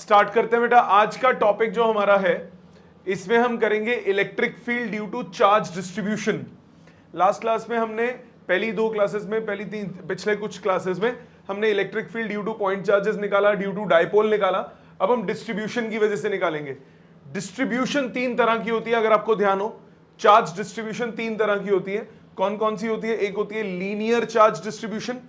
Start करते हैं बेटा। आज का टॉपिक जो हमारा है इसमें हम करेंगे electric field due to charge distribution. Last class में हमने पहली दो क्लासेस में, पिछले कुछ क्लासेस में हमने electric field due two point charges निकाला, ड्यू टू डायपोल निकाला। अब हम डिस्ट्रीब्यूशन की वजह से निकालेंगे। डिस्ट्रीब्यूशन तीन तरह की होती है, अगर आपको ध्यान हो। चार्ज डिस्ट्रीब्यूशन तीन तरह की होती है। कौन कौन सी होती है? एक होती है linear charge distribution.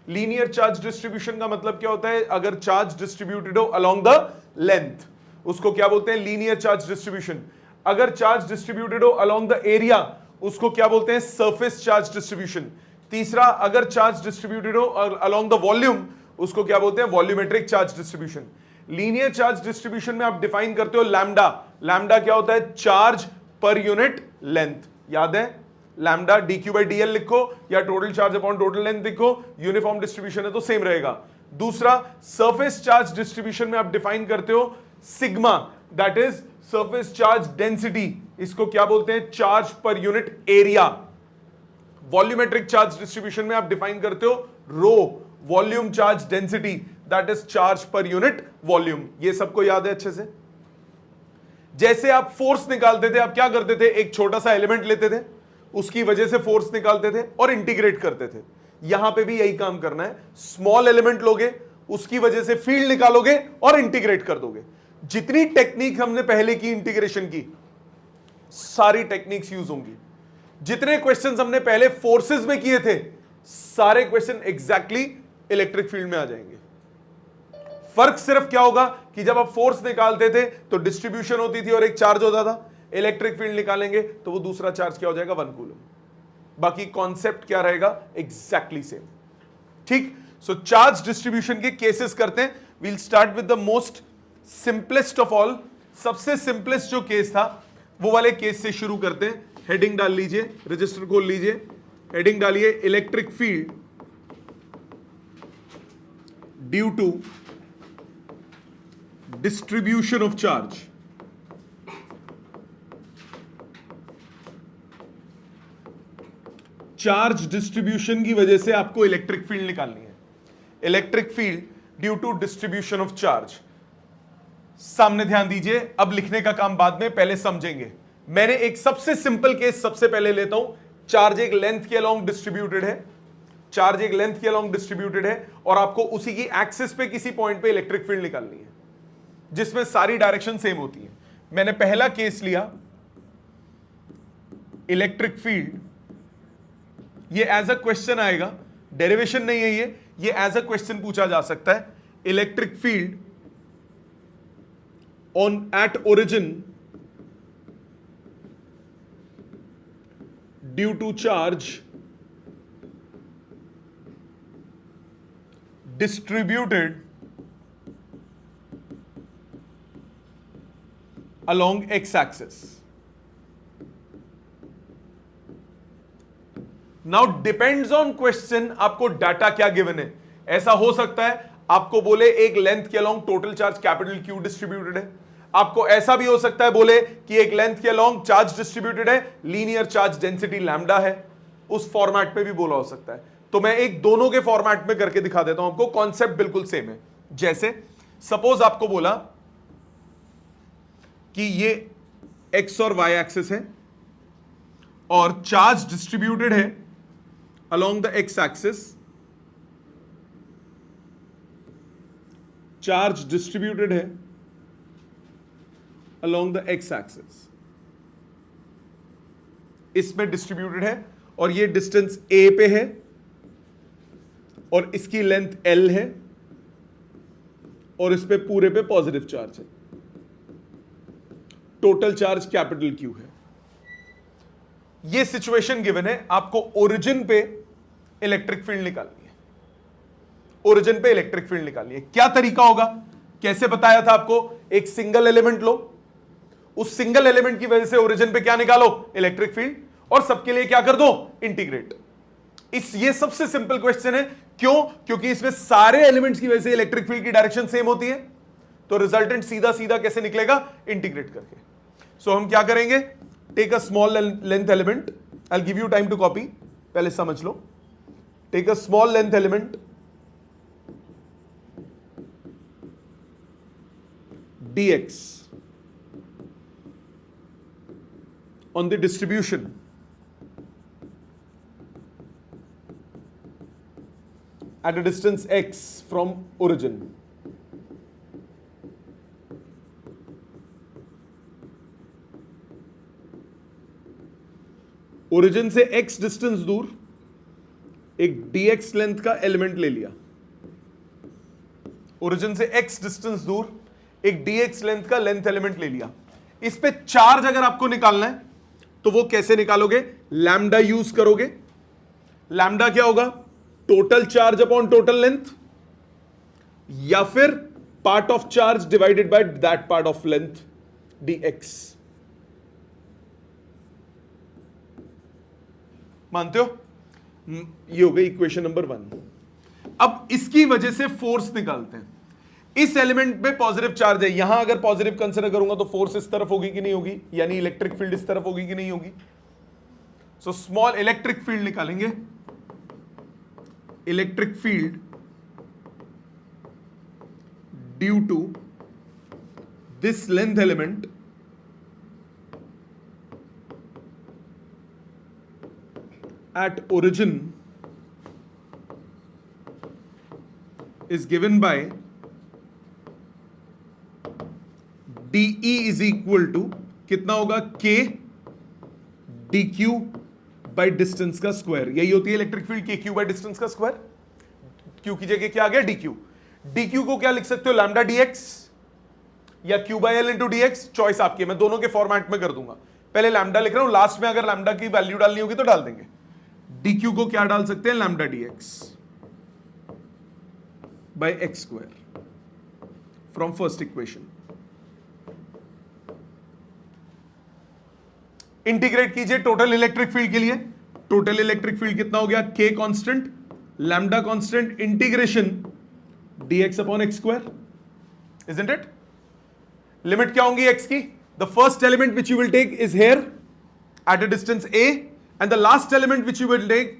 Linear charge distribution का मतलब क्या होता है? अगर चार्ज डिस्ट्रीब्यूटेड हो अलोंग द लेंथ, उसको क्या बोलते हैं? Linear charge distribution. अगर चार्ज डिस्ट्रीब्यूटेड हो अलोंग द एरिया, उसको क्या बोलते हैं? Surface charge distribution. तीसरा, अगर चार्ज डिस्ट्रीब्यूटेड हो अलोंग द वॉल्यूम, उसको क्या बोलते हैं? Volumetric charge distribution. Linear charge distribution में आप डिफाइन करते हो लैम्डा। लैम्डा क्या होता है? Charge per unit length. याद है? लैम्डा dq/dl लिखो या total charge upon total length लिखो। यूनिफॉर्म डिस्ट्रीब्यूशन है तो सेम रहेगा। दूसरा, सरफेस चार्ज डिस्ट्रीब्यूशन में आप डिफाइन करते हो sigma, that is surface charge density. इसको क्या बोलते हैं? Charge per unit area. Volumetric charge distribution में आप डिफाइन करते हो rho, volume charge density, that is charge per unit volume. ये सबको याद है अच्छे से? जैसे आप फोर्स निकालते थे, आप क्या करते थे? एक छोटा सा एलिमेंट लेते थे, उसकी वजह से फोर्स निकालते थे और इंटीग्रेट करते थे। यहां पे भी यही काम करना है। स्मॉल एलिमेंट लोगे, उसकी वजह से फील्ड निकालोगे और इंटीग्रेट कर दोगे। जितनी टेक्निक हमने पहले की इंटीग्रेशन की, सारी टेक्निक्स यूज होंगी। जितने क्वेश्चंस हमने पहले फोर्सेस में किए थे, सारे क्वेश्चन एग्जैक्टली इलेक्ट्रिक फील्ड में आ जाएंगे। फर्क सिर्फ क्या होगा कि जब आप फोर्स निकालते थे तो डिस्ट्रीब्यूशन होती थी और एक चार्ज होता था। इलेक्ट्रिक फील्ड निकालेंगे तो वो दूसरा चार्ज क्या हो जाएगा? 1 कूलम। बाकी कॉन्सेप्ट क्या रहेगा? Exactly same. ठीक। सो चार्ज डिस्ट्रीब्यूशन के केसेस करते हैं। We'll start with the most simplest of all. सबसे सिंपलेस्ट जो केस था वो वाले केस से शुरू करते हैं। हेडिंग डाल लीजिए, रजिस्टर खोल लीजिए, हेडिंग डालिए electric field due to distribution of charge. Charge distribution की वजह से आपको इलेक्ट्रिक फील्ड निकालनी है। Electric field due to distribution of charge. सामने ध्यान दीजिए, अब लिखने का काम बाद में, पहले समझेंगे। मैंने एक सबसे सिंपल केस सबसे पहले लेता हूं। चार्ज एक लेंथ के अलोंग डिस्ट्रीब्यूटेड है, चार्ज एक लेंथ के अलोंग डिस्ट्रीब्यूटेड है और आपको उसी की एक्सिस पे किसी पॉइंट पे इलेक्ट्रिक फील्ड निकालनी है जिसमें सारी डायरेक्शन सेम होती है। मैंने पहला केस लिया इलेक्ट्रिक फील्ड। ये एज अ क्वेश्चन आएगा, डेरिवेशन नहीं है ये एज अ क्वेश्चन पूछा जा सकता है। Electric field on at origin due to charge distributed along x axis. Now depends on question, आपको डाटा क्या गिवन है। ऐसा हो सकता है आपको बोले एक लेंथ के along total charge capital Q distributed है। आपको ऐसा भी हो सकता है बोले कि एक लेंथ के अलोंग चार्ज डिस्ट्रीब्यूटेड है, लीनियर चार्ज डेंसिटी लैम्डा है। उस फॉर्मेट में भी बोला हो सकता है। तो मैं एक दोनों के फॉर्मेट में करके दिखा देता हूं आपको। कॉन्सेप्ट बिल्कुल सेम है। जैसे सपोज आपको बोला कि ये x और y एक्सिस है और चार्ज डिस्ट्रीब्यूटेड है along the x axis. Charge distributed है अलोंग द x एक्सिस। इसमें डिस्ट्रीब्यूटेड है और ये डिस्टेंस a पे है और इसकी लेंथ l है और इस पे पूरे पे पॉजिटिव चार्ज है। टोटल चार्ज कैपिटल Q है। यह सिचुएशन गिवन है, आपको ओरिजिन पे इलेक्ट्रिक फील्ड निकालनी है। ओरिजिन पे इलेक्ट्रिक फील्ड निकालनी है। क्या तरीका होगा? कैसे बताया था आपको? एक सिंगल एलिमेंट लो, उस सिंगल एलिमेंट की वजह से ओरिजिन पे क्या निकालो? इलेक्ट्रिक फील्ड, और सबके लिए क्या कर दो? इंटीग्रेट। ये सबसे सिंपल क्वेश्चन है। क्यों? क्योंकि इसमें सारे एलिमेंट्स की वजह से इलेक्ट्रिक फील्ड की डायरेक्शन सेम होती है, तो रिजल्टेंट सीधा सीधा कैसे निकलेगा? इंटीग्रेट करके। सो हम क्या करेंगे? Take a small length element, I will give you time to copy, पहले समझ लो। Take a small length element dx on the distribution at a distance x from origin origin से x डिस्टेंस दूर एक dx लेंथ का element ले लिया, origin से x डिस्टेंस दूर एक dx लेंथ का लेंथ एलिमेंट ले लिया। इस पे चार्ज अगर आपको निकालना है तो वो कैसे निकालोगे? लैम्डा यूज करोगे। लैम्डा क्या होगा? Total charge upon total length, या फिर part of charge divided by that part of length dx। मानते हो? ये हो गई इक्वेशन नंबर 1। अब इसकी वजह से फोर्स निकालते हैं। इस एलिमेंट पे पॉजिटिव चार्ज है, यहां अगर पॉजिटिव कंसीडर करूंगा तो फोर्स इस तरफ होगी कि नहीं होगी, यानी इलेक्ट्रिक फील्ड इस तरफ होगी कि नहीं होगी। सो स्मॉल इलेक्ट्रिक फील्ड निकालेंगे। Electric field due to this length element at origin is given by dE is equal to कितना होगा? K dq by distance का स्क्वायर। यही होती है electric field, kq by distance का स्क्वायर। q की जगह क्या आ गया? dq। dq को क्या लिख सकते हो? लैम्डा dx या q by l into dx, choice आपकी है। मैं दोनों के फॉर्मेट में कर दूंगा। पहले लैम्डा लिख रहा हूं, लास्ट में अगर लैम्डा की वैल्यू डालनी होगी तो डाल देंगे। dq को क्या डाल सकते हैं? Lambda dx by x square from first equation। Integrate कीजिए टोटल इलेक्ट्रिक फील्ड के लिए। टोटल इलेक्ट्रिक फील्ड कितना हो गया? k constant, lambda constant, integration dx upon x square, isn't it? Limit क्या होंगी x की? The first element which you will take is here at a distance a, and the last element which you will take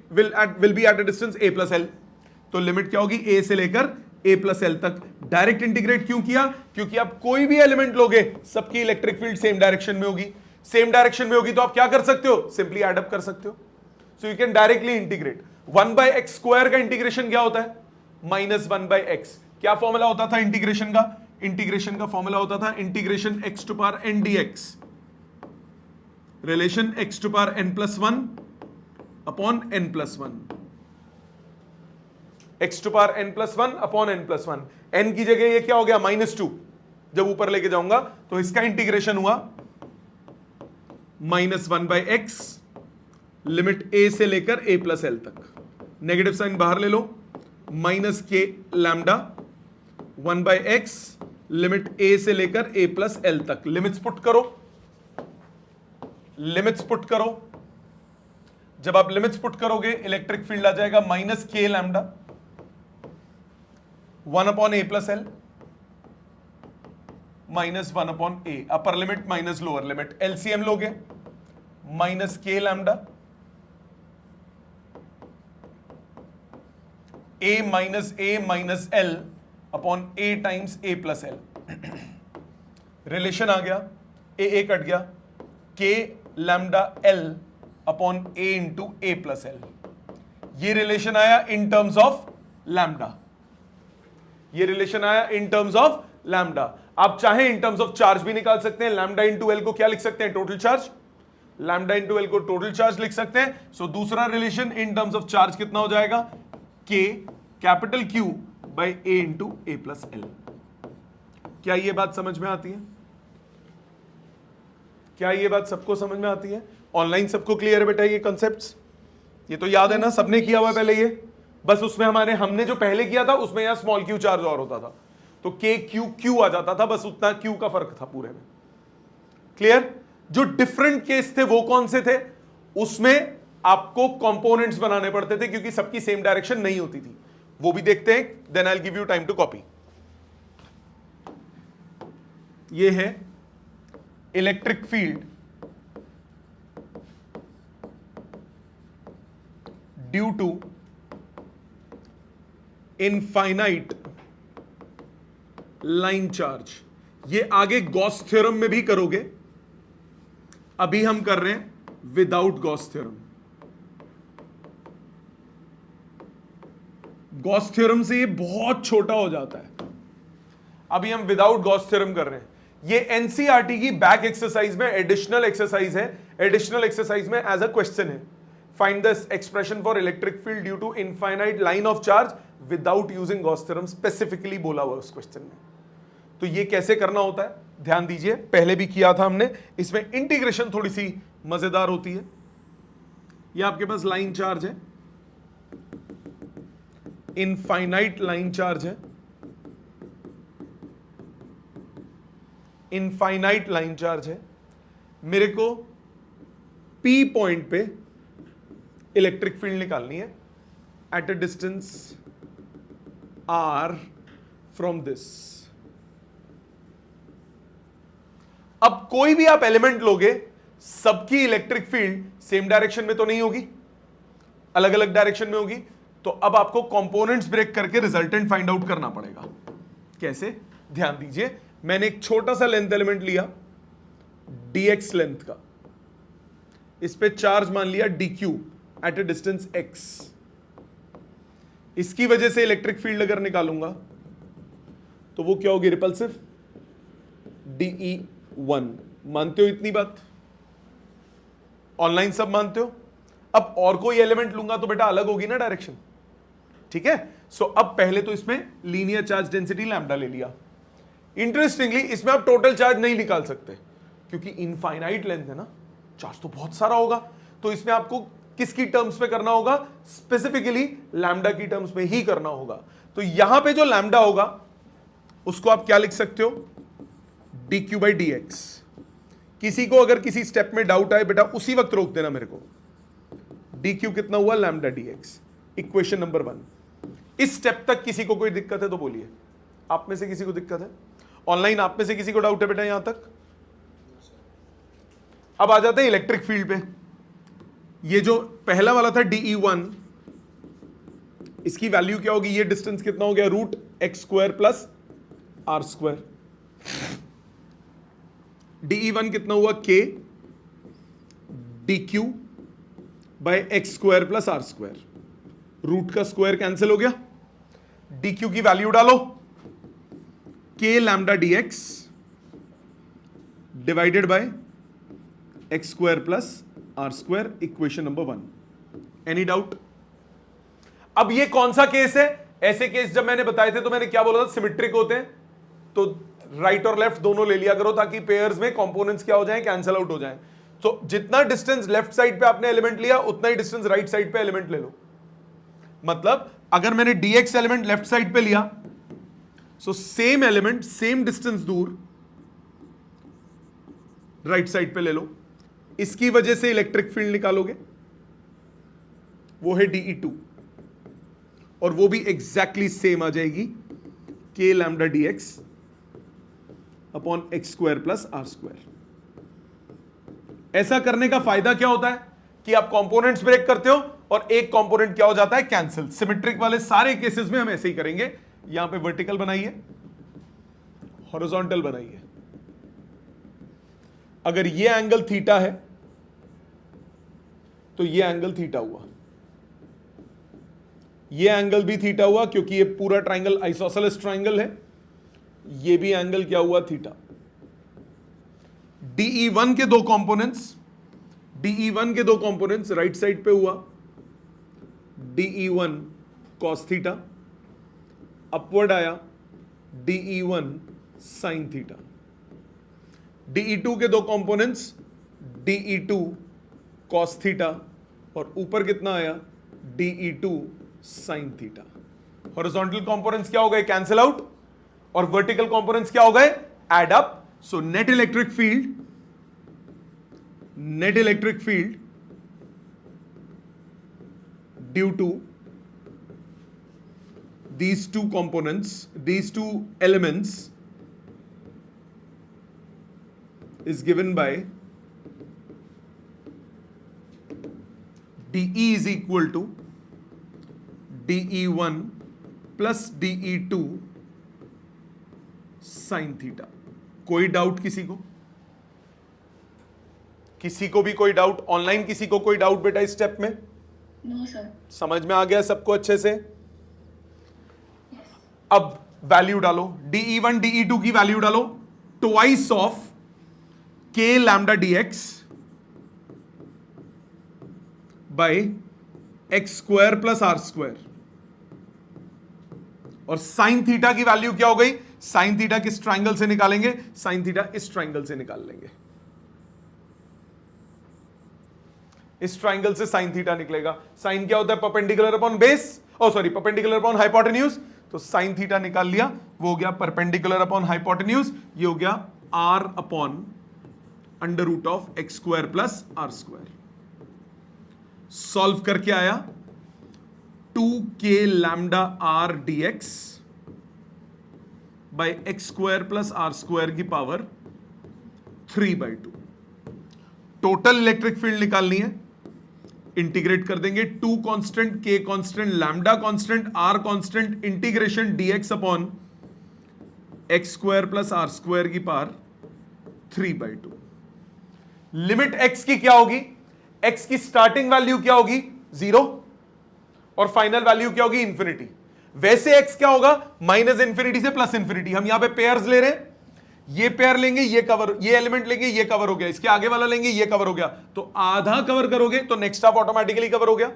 will be at a distance a plus l। तो limit क्या होगी? a से लेकर a plus l तक। Direct integrate क्यों किया? क्योंकि आप कोई भी एलिमेंट लोगे सबकी इलेक्ट्रिक फील्ड सेम डायरेक्शन में होगी। सेम डायरेक्शन में होगी तो आप क्या कर सकते हो? सिंपली एड अप कर सकते हो। So you can directly integrate. 1/x square का इंटीग्रेशन क्या होता है? -1/x। क्या फॉर्मूला होता था इंटीग्रेशन का? इंटीग्रेशन का फॉर्मूला होता था integration x to power n dx relation x to power n plus 1 upon n plus 1। x to power n plus 1 upon n plus 1। n की जगह ये क्या हो गया? -2। जब ऊपर लेके जाऊंगा तो इसका इंटीग्रेशन हुआ -1/x, लिमिट a से लेकर a plus l तक। नेगेटिव साइन बाहर ले लो, -k lambda 1/x, limit a से लेकर a plus l तक। लिमिट्स पुट करो, लिमिट्स पुट करो। जब आप लिमिट्स पुट करोगे इलेक्ट्रिक फील्ड आ जाएगा -k lambda 1 upon a plus l -1 upon a, upper limit minus lower limit. LCM लोगे -k lambda a minus l upon a times a plus l। Relation आ गया, a cut गया, k lambda l upon a into a plus l। ये relation आया in terms of lambda. ये relation आया in terms of lambda. आप चाहे in terms of charge भी निकाल सकते हैं। लैम्डा इंटू एल को क्या लिख सकते हैं? Total charge. Lambda into L को टोटल चार्ज लिख सकते हैं। सो दूसरा relation in terms of charge कितना हो जाएगा? k capital Q by a into a plus l। क्या ये बात समझ में आती है? क्या ये बात सबको समझ में आती है? ऑनलाइन सबको क्लियर है बेटा ये कॉन्सेप्ट्स? ये तो याद है ना, सबने किया हुआ पहले ये। बस उसमें हमने जो पहले किया था उसमें यहां स्मॉल q चार्ज और होता था तो k q q आ जाता था, बस उतना q का फर्क था पूरे में। क्लियर? जो डिफरेंट केस थे वो कौन से थे? उसमें आपको कंपोनेंट्स बनाने पड़ते थे क्योंकि सबकी सेम डायरेक्शन नहीं होती थी। वो भी देखते हैं, then I will give you time to copy. ये है electric field due to infinite line charge. ये आगे गॉस थ्योरम में भी करोगे, अभी हम कर रहे हैं without Gauss theorem. Gauss theorem से ये बहुत छोटा हो जाता है, अभी हम विदाउट गॉस थ्योरम कर रहे हैं। ये एनसीईआरटी की बैक एक्सरसाइज में एडिशनल एक्सरसाइज है, एडिशनल एक्सरसाइज में एज अ क्वेश्चन है, find the expression for electric field due to infinite line of charge without using Gauss theorem, specifically बोला हुआ उस क्वेश्चन में। तो ये कैसे करना होता है ध्यान दीजिए, पहले भी किया था हमने, इसमें इंटीग्रेशन थोड़ी सी मजेदार होती है। ये आपके पास लाइन चार्ज है, इनफाइनाइट लाइन चार्ज है, इनफाइनाइट लाइन चार्ज है, मेरे को P पॉइंट पे इलेक्ट्रिक फील्ड निकालनी है eight a distance R from this. अब कोई भी आप एलिमेंट लोगे, सबकी इलेक्ट्रिक फील्ड सेम डायरेक्शन में तो नहीं होगी, अलग अलग डायरेक्शन में होगी। तो अब आपको कंपोनेंट्स ब्रेक करके रिजल्टेंट फाइंड आउट करना पड़ेगा। कैसे, ध्यान दीजिए, मैंने एक छोटा सा लेंथ एलिमेंट लिया dx लेंथ का, इस पे चार्ज मान लिया dq eight a distance x। इसकी वजह से इलेक्ट्रिक फील्ड अगर निकालूंगा तो वो क्या होगी, रिपल्सिव, dE1। मानते हो इतनी बात, ऑनलाइन सब मानते हो। अब और कोई एलिमेंट लूंगा तो बेटा अलग होगी ना डायरेक्शन, ठीक है। सो अब पहले तो इसमें लीनियर चार्ज डेंसिटी लैम्डा ले लिया। इंटरेस्टिंगली इसमें आप टोटल चार्ज नहीं निकाल सकते क्योंकि इनफाइनाइट लेंथ है ना, चार्ज तो बहुत सारा होगा। तो इसमें आपको किसकी टर्म्स में करना होगा, स्पेसिफिकली लैम्डा की टर्म्स में ही करना होगा। तो यहां पे जो लैम्डा होगा उसको आप क्या लिख सकते हो, dq बाई dx। किसी को अगर किसी स्टेप में डाउट आए बेटा उसी वक्त रोक देना मेरे को। dq कितना हुआ, लैम्डा dx, इक्वेशन नंबर 1। इस स्टेप तक किसी को कोई दिक्कत है तो बोलिए, आप में से किसी को दिक्कत है, ऑनलाइन आप में से किसी को डाउट है बेटा यहां तक। अब आ जाते हैं इलेक्ट्रिक फील्ड पे। ये जो पहला वाला था dE1, इसकी वैल्यू क्या होगी, ये डिस्टेंस कितना हो गया, root x square plus r square. dE1 कितना हुआ, k dq by x square plus r square. Root का स्क्वायर कैंसिल हो गया, dq की वैल्यू डालो, k lambda dx divided by x square plus r square, equation number 1। Any doubt. अब ये कौन सा केस है, ऐसे केस जब मैंने बताए थे तो मैंने क्या बोला था, सिमेट्रिक होते हैं तो राइट और लेफ्ट दोनों ले लिया करो ताकि पेयर्स में कंपोनेंट्स क्या हो जाएं, कैंसिल आउट हो जाएं। तो जितना डिस्टेंस लेफ्ट साइड पे आपने एलिमेंट लिया उतना ही डिस्टेंस राइट साइड पे एलिमेंट ले लो। मतलब अगर मैंने dx एलिमेंट लेफ्ट साइड पे लिया, so same element same distance दूर राइट साइड पे ले लो, इसकी वजह से इलेक्ट्रिक फील्ड निकालोगे, वो है dE2, और वो भी एग्जैक्टली सेम आ जाएगी, k lambda dx upon x square plus r square. ऐसा करने का फायदा क्या होता है कि आप कंपोनेंट्स ब्रेक करते हो और एक कंपोनेंट क्या हो जाता है, कैंसिल। सिमेट्रिक वाले सारे केसेस में हम ऐसे ही करेंगे। यहां पे वर्टिकल बनाइए, हॉरिजॉन्टल बनाइए। अगर ये एंगल थीटा है तो ये एंगल थीटा हुआ, ये एंगल भी थीटा हुआ क्योंकि ये पूरा ट्राइंगल आइसोसेलेस ट्राइंगल है, ये भी एंगल क्या हुआ, थीटा। dE1 के दो कंपोनेंट्स, dE1 के दो कंपोनेंट्स राइट साइड पे हुआ, dE1 cos थीटा, अपवर्ड आया dE1 sin थीटा। dE2 के दो कंपोनेंट्स, dE2 cos थीटा, और ऊपर कितना आया, dE2 sin theta. Horizontal components क्या हो गए, कैंसिल आउट, और वर्टिकल कंपोनेंट्स क्या हो गए, add up. So net electric field due to these two components, these two elements is given by dE is equal to dE1 plus dE2 sin theta। कोई doubt किसी को? किसी को भी कोई डाउट? ऑनलाइन किसी को कोई डाउट बेटा इस स्टेप में? No sir. समझ में आ गया सबको अच्छे से? अब वैल्यू डालो, DE1 DE2 की वैल्यू डालो, twice of K lambda dx by x square plus r square. और साइन थीटा की वैल्यू क्या हो गई? साइन थीटा किस ट्राइंगल से निकालेंगे? साइन थीटा इस ट्राइंगल से निकाल लेंगे। इस ट्राइंगल से साइन थीटा निकलेगा। साइन क्या होता है? परपेंडिकुलर अपॉन बेस, ओ सॉरी परपेंडिकुलर अपॉन हाइपोटेन्यूज। तो साइन थीटा निकाल लिया, वो हो गया परपेंडिकुलर अपॉन हाइपोटेन्यूज, ये हो गया r upon under root of x square plus r square. Solve करके आया 2k lambda r dx by x square plus r square की पावर 3/2। टोटल इलेक्ट्रिक फील्ड निकालनी है, इंटीग्रेट कर देंगे, 2 constant, k constant, lambda constant, r constant, integration dx upon x square plus r square की power 3/2। Limit x की क्या होगी? x की स्टार्टिंग वैल्यू क्या होगी? 0, और फाइनल वैल्यू क्या होगी? इंफिनिटी। वैसे x क्या होगा? माइनस इंफिनिटी से प्लस इंफिनिटी। हम यहां पे पेयर्स ले रहे हैं, ये पेयर लेंगे, ये कवर, ये एलिमेंट लेंगे, ये कवर हो गया, इसके आगे वाला लेंगे, ये कवर हो गया, तो आधा कवर करोगे तो नेक्स्ट हाफ ऑटोमेटिकली कवर हो गया।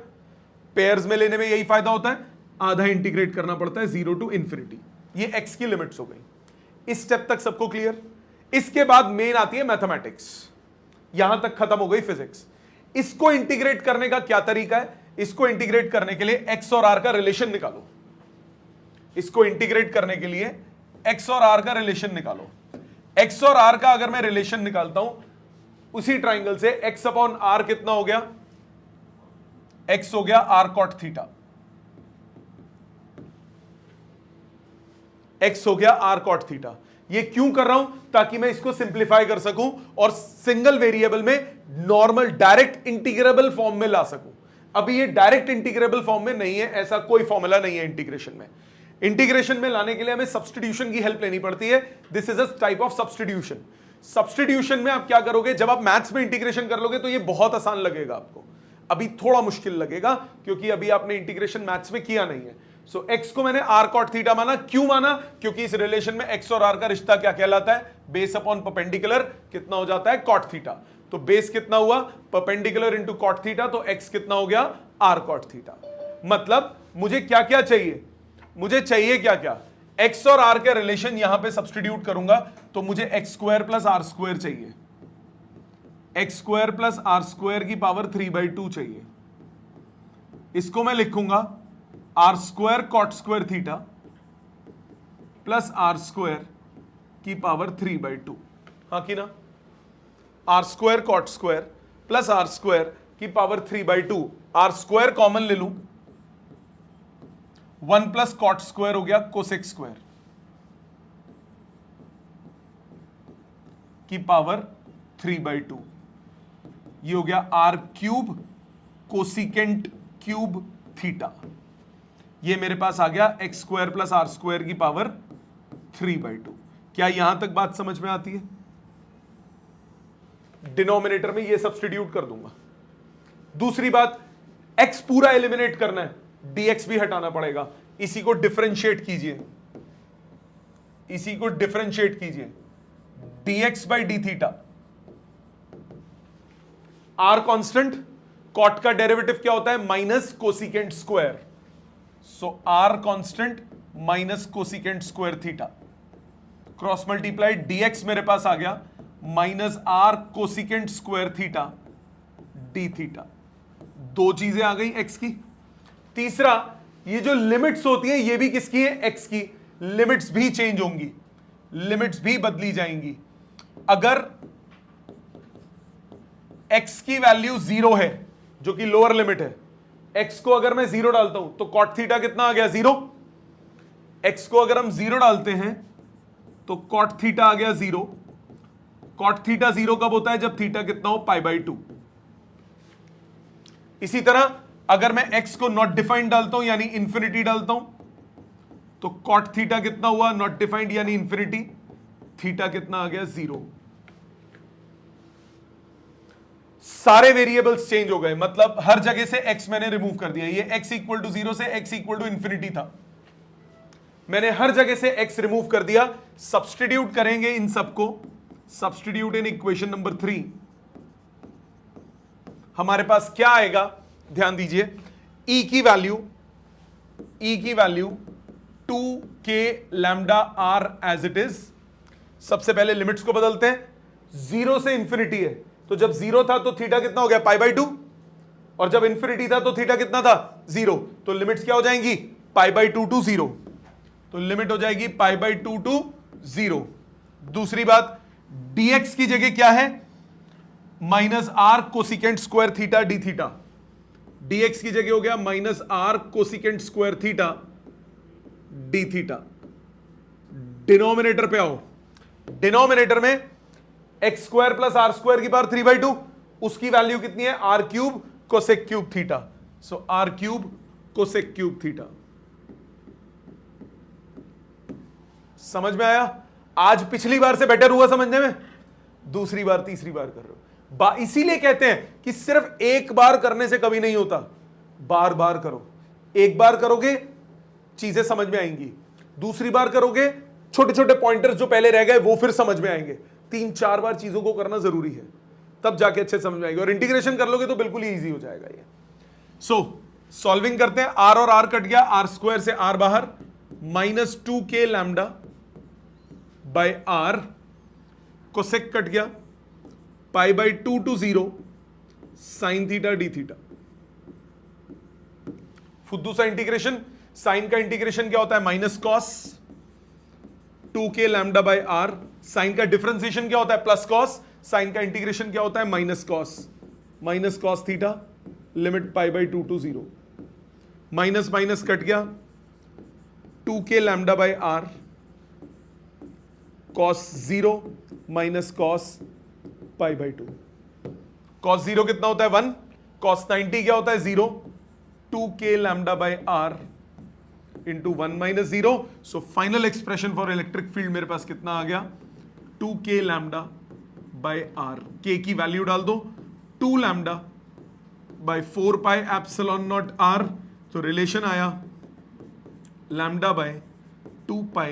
पेयर्स में लेने में यही फायदा होता है, आधा इंटीग्रेट करना पड़ता है 0 टू इंफिनिटी। ये x की लिमिट्स हो गई। इस स्टेप तक सबको क्लियर? इसके बाद मेन आती है मैथमेटिक्स। यहां तक खत्म हो गई फिजिक्स। इसको इंटीग्रेट करने का क्या तरीका है? इसको इंटीग्रेट करने के लिए x और r का रिलेशन निकालो। इसको इंटीग्रेट करने के लिए x और r का रिलेशन निकालो। x और r का अगर मैं रिलेशन निकालता हूं उसी ट्राइंगल से, x अपॉन r कितना हो गया? x हो गया r कॉट थीटा, x हो गया r कॉट थीटा। ये क्यों कर रहा हूं? ताकि मैं इसको सिंप्लीफाई कर सकूं और सिंगल वेरिएबल में नॉर्मल डायरेक्ट इंटीग्रेबल फॉर्म में ला सकूं। अभी ये डायरेक्ट इंटीग्रेबल फॉर्म में नहीं है, ऐसा कोई फॉर्मूला नहीं है इंटीग्रेशन में। इंटीग्रेशन में लाने के लिए हमें सब्स्टिट्यूशन की हेल्प लेनी पड़ती है। This is a type of substitution. Substitution में आप क्या करोगे? जब आप मैथ्स में इंटीग्रेशन कर लोगे तो ये बहुत आसान लगेगा आपको, अभी थोड़ा मुश्किल लगेगा क्योंकि अभी आपने इंटीग्रेशन मैथ्स में किया नहीं है। सो x को मैंने r cot थीटा माना। क्यों माना? क्योंकि इस रिलेशन में x और r का रिश्ता क्या कहलाता है? बेस अपॉन परपेंडिकुलर कितना हो जाता है? cot theta. तो बेस कितना हुआ? परपेंडिकुलर इंटू cot थीटा, तो x कितना हो गया? r cot theta. मतलब मुझे क्या क्या चाहिए? मुझे चाहिए क्या क्या? x और r के रिलेशन यहां पे सब्स्टिट्यूट करूंगा तो मुझे x square plus r square चाहिए, x square plus r square की पावर 3/2 चाहिए। इसको मैं लिखूंगा r square cot square theta plus r square की पावर 3/2। हाँ कि ना? R square cot square plus r square की पावर 3/2। आर स्क्वायर कॉमन ले लूं, 1 प्लस कॉट स्क्वायर हो गया कोसेक स्क्वायर की पावर 3/2। ये हो गया r cube cosecant cube theta. ये मेरे पास आ गया x square plus r square की पावर 3/2। क्या यहां तक बात समझ में आती है? डिनोमिनेटर में ये सब्स्टिट्यूट कर दूंगा। दूसरी बात, x पूरा एलिमिनेट करना है, dx भी हटाना पड़ेगा। इसी को डिफरेंशिएट कीजिए, इसी को डिफरेंशिएट कीजिए, dx by d theta. r constant, cot का डेरिवेटिव क्या होता है? Minus cosecant square. So r constant minus cosecant square theta, cross multiply, dx मेरे पास आ गया minus r cosecant square theta d theta. दो चीजें आ गई x की। तीसरा, ये जो लिमिट्स होती हैं ये भी किसकी है? x की। लिमिट्स भी चेंज होंगी, लिमिट्स भी बदली जाएंगी। अगर x की वैल्यू 0 है, जो कि लोअर लिमिट है, x को अगर मैं 0 डालता हूं तो कॉट थीटा कितना आ गया? 0। x को अगर हम 0 डालते हैं तो कॉट थीटा आ गया 0। कॉट थीटा 0 कब होता है? जब थीटा कितना हो? π/2। इसी तरह अगर मैं x को नॉट डिफाइंड डालता हूं यानी इंफिनिटी डालता हूं तो कॉट थीटा कितना हुआ? नॉट डिफाइंड यानी इंफिनिटी। थीटा कितना आ गया 0। सारे वेरिएबल्स चेंज हो गए, मतलब हर जगह से x मैंने रिमूव कर दिया। ये x इक्वल टू 0 से x इक्वल टू इंफिनिटी था, मैंने हर जगह से x रिमूव कर दिया। सब्स्टिट्यूट करेंगे इन सबको, सब्स्टिट्यूट इन इक्वेशन नंबर 3, हमारे पास क्या आएगा, ध्यान दीजिए। e की value 2k lambda r as it is. सबसे पहले लिमिट्स को बदलते हैं, 0 से इंफिनिटी है, तो जब 0 था तो थीटा कितना हो गया π/2, और जब इंफिनिटी था तो थीटा कितना था 0, तो लिमिट्स क्या हो जाएंगी π/2 टू 0, तो लिमिट हो जाएगी π/2 टू 0। दूसरी बात, dx की जगह क्या है, -r cosecant square theta d theta. dx की जगह हो गया -r cosecant square theta d theta. Denominator पे आओ, डिनोमिनेटर में x square plus r square की पावर 3/2, उसकी वैल्यू कितनी है r³ cosec cube theta, so r³ cosec cube theta. समझ में आया? आज पिछली बार से बेटर हुआ समझने में, दूसरी बार तीसरी बार कर रहे हो। इसीलिए कहते हैं कि सिर्फ एक बार करने से कभी नहीं होता, बार बार करो। एक बार करोगे चीजें समझ में आएंगी, दूसरी बार करोगे छोटे छोटे पॉइंटर्स जो पहले रह गए वो फिर समझ में आएंगे। 3-4 बार चीजों को करना जरूरी है, तब जाके अच्छे समझ में आएगी, और इंटीग्रेशन कर लोगे तो बिल्कुल ही इजी हो जाएगा ये। सॉल्विंग करते हैं, r और r कट गया, r स्क्वायर से r बाहर, -2k lambda by r, cosec cut गया, π/2 to 0 sine theta d theta. फुद्दू सा इंटीग्रेशन, साइन का इंटीग्रेशन क्या होता है -cos 2k lambda by r, sine का डिफरेंशिएशन क्या होता है +cos, साइन का इंटीग्रेशन क्या होता है -cos theta, limit π/2 to 0, minus minus cut गया, 2k lambda by r, cos 0 minus cos π/2। cos 0 कितना होता है 1, cos 90 क्या होता है 0, 2k lambda by r into 1 minus 0। So final expression for electric field मेरे पास कितना आ गया, 2k lambda by r, k की वैल्यू डाल दो, 2 lambda by 4 pi epsilon not r, तो रिलेशन आया lambda by 2 pi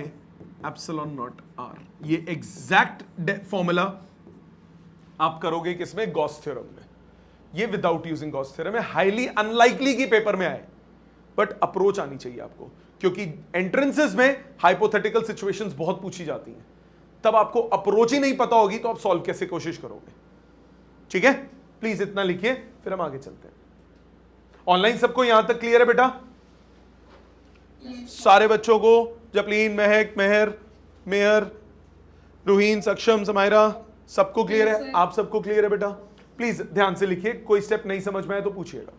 epsilon not r। ये एग्जैक्ट फॉर्मूला आप करोगे किसमें, गॉस थ्योरम में। ये विदाउट यूजिंग गॉस थ्योरम है, हाईली अनलाइकली की पेपर में आए, बट अप्रोच आनी चाहिए आपको, क्योंकि एंट्रेंसेस में हाइपोथेटिकल सिचुएशंस बहुत पूछी जाती हैं, तब आपको अप्रोच ही नहीं पता होगी तो आप सॉल्व कैसे कोशिश करोगे। ठीक है, प्लीज इतना लिखिए, फिर हम आगे चलते हैं। ऑनलाइन सबको यहां तक क्लियर है बेटा? सारे बच्चों को, जपलीन, महक, मेहर, रूहीन, सक्षम, समायरा, सबको क्लियर है? आप सबको क्लियर है बेटा? प्लीज ध्यान से लिखिए, कोई स्टेप नहीं समझ में आए तो पूछिएगा।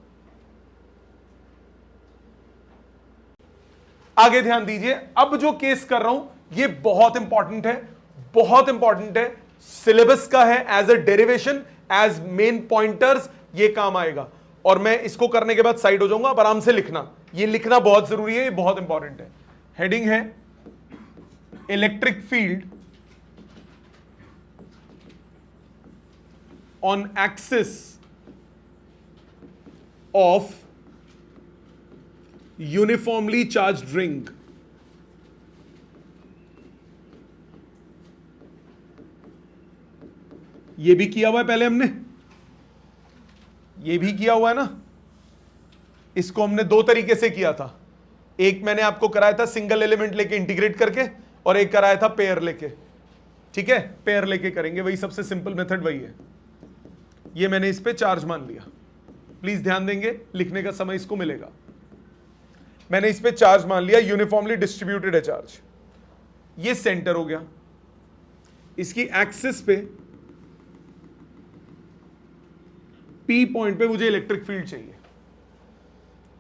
आगे ध्यान दीजिए, अब जो केस कर रहा हूं ये बहुत इंपॉर्टेंट है, बहुत इंपॉर्टेंट है, सिलेबस का है, as a derivation, as main pointers ये काम आएगा, और मैं इसको करने के बाद साइड हो जाऊंगा। अब आराम से लिखना, ये लिखना बहुत जरूरी है, ये बहुत इंपॉर्टेंट है। हेडिंग है electric field on axis of uniformly charged ring। ये भी किया हुआ है पहले हमने, ये भी किया हुआ है ना। इसको हमने दो तरीके से किया था, एक मैंने आपको कराया था सिंगल एलिमेंट लेके इंटीग्रेट करके, और एक कराया था पेयर लेके। ठीक है, पेयर लेके करेंगे, वही सबसे सिंपल मेथड वही है। ये मैंने इस पे चार्ज मान लिया, प्लीज ध्यान देंगे, लिखने का समय इसको मिलेगा। मैंने इस पे चार्ज मान लिया, यूनिफॉर्मली डिस्ट्रीब्यूटेड है चार्ज, ये सेंटर हो गया। इसकी एक्सिस पे P पॉइंट पे मुझे इलेक्ट्रिक फील्ड चाहिए,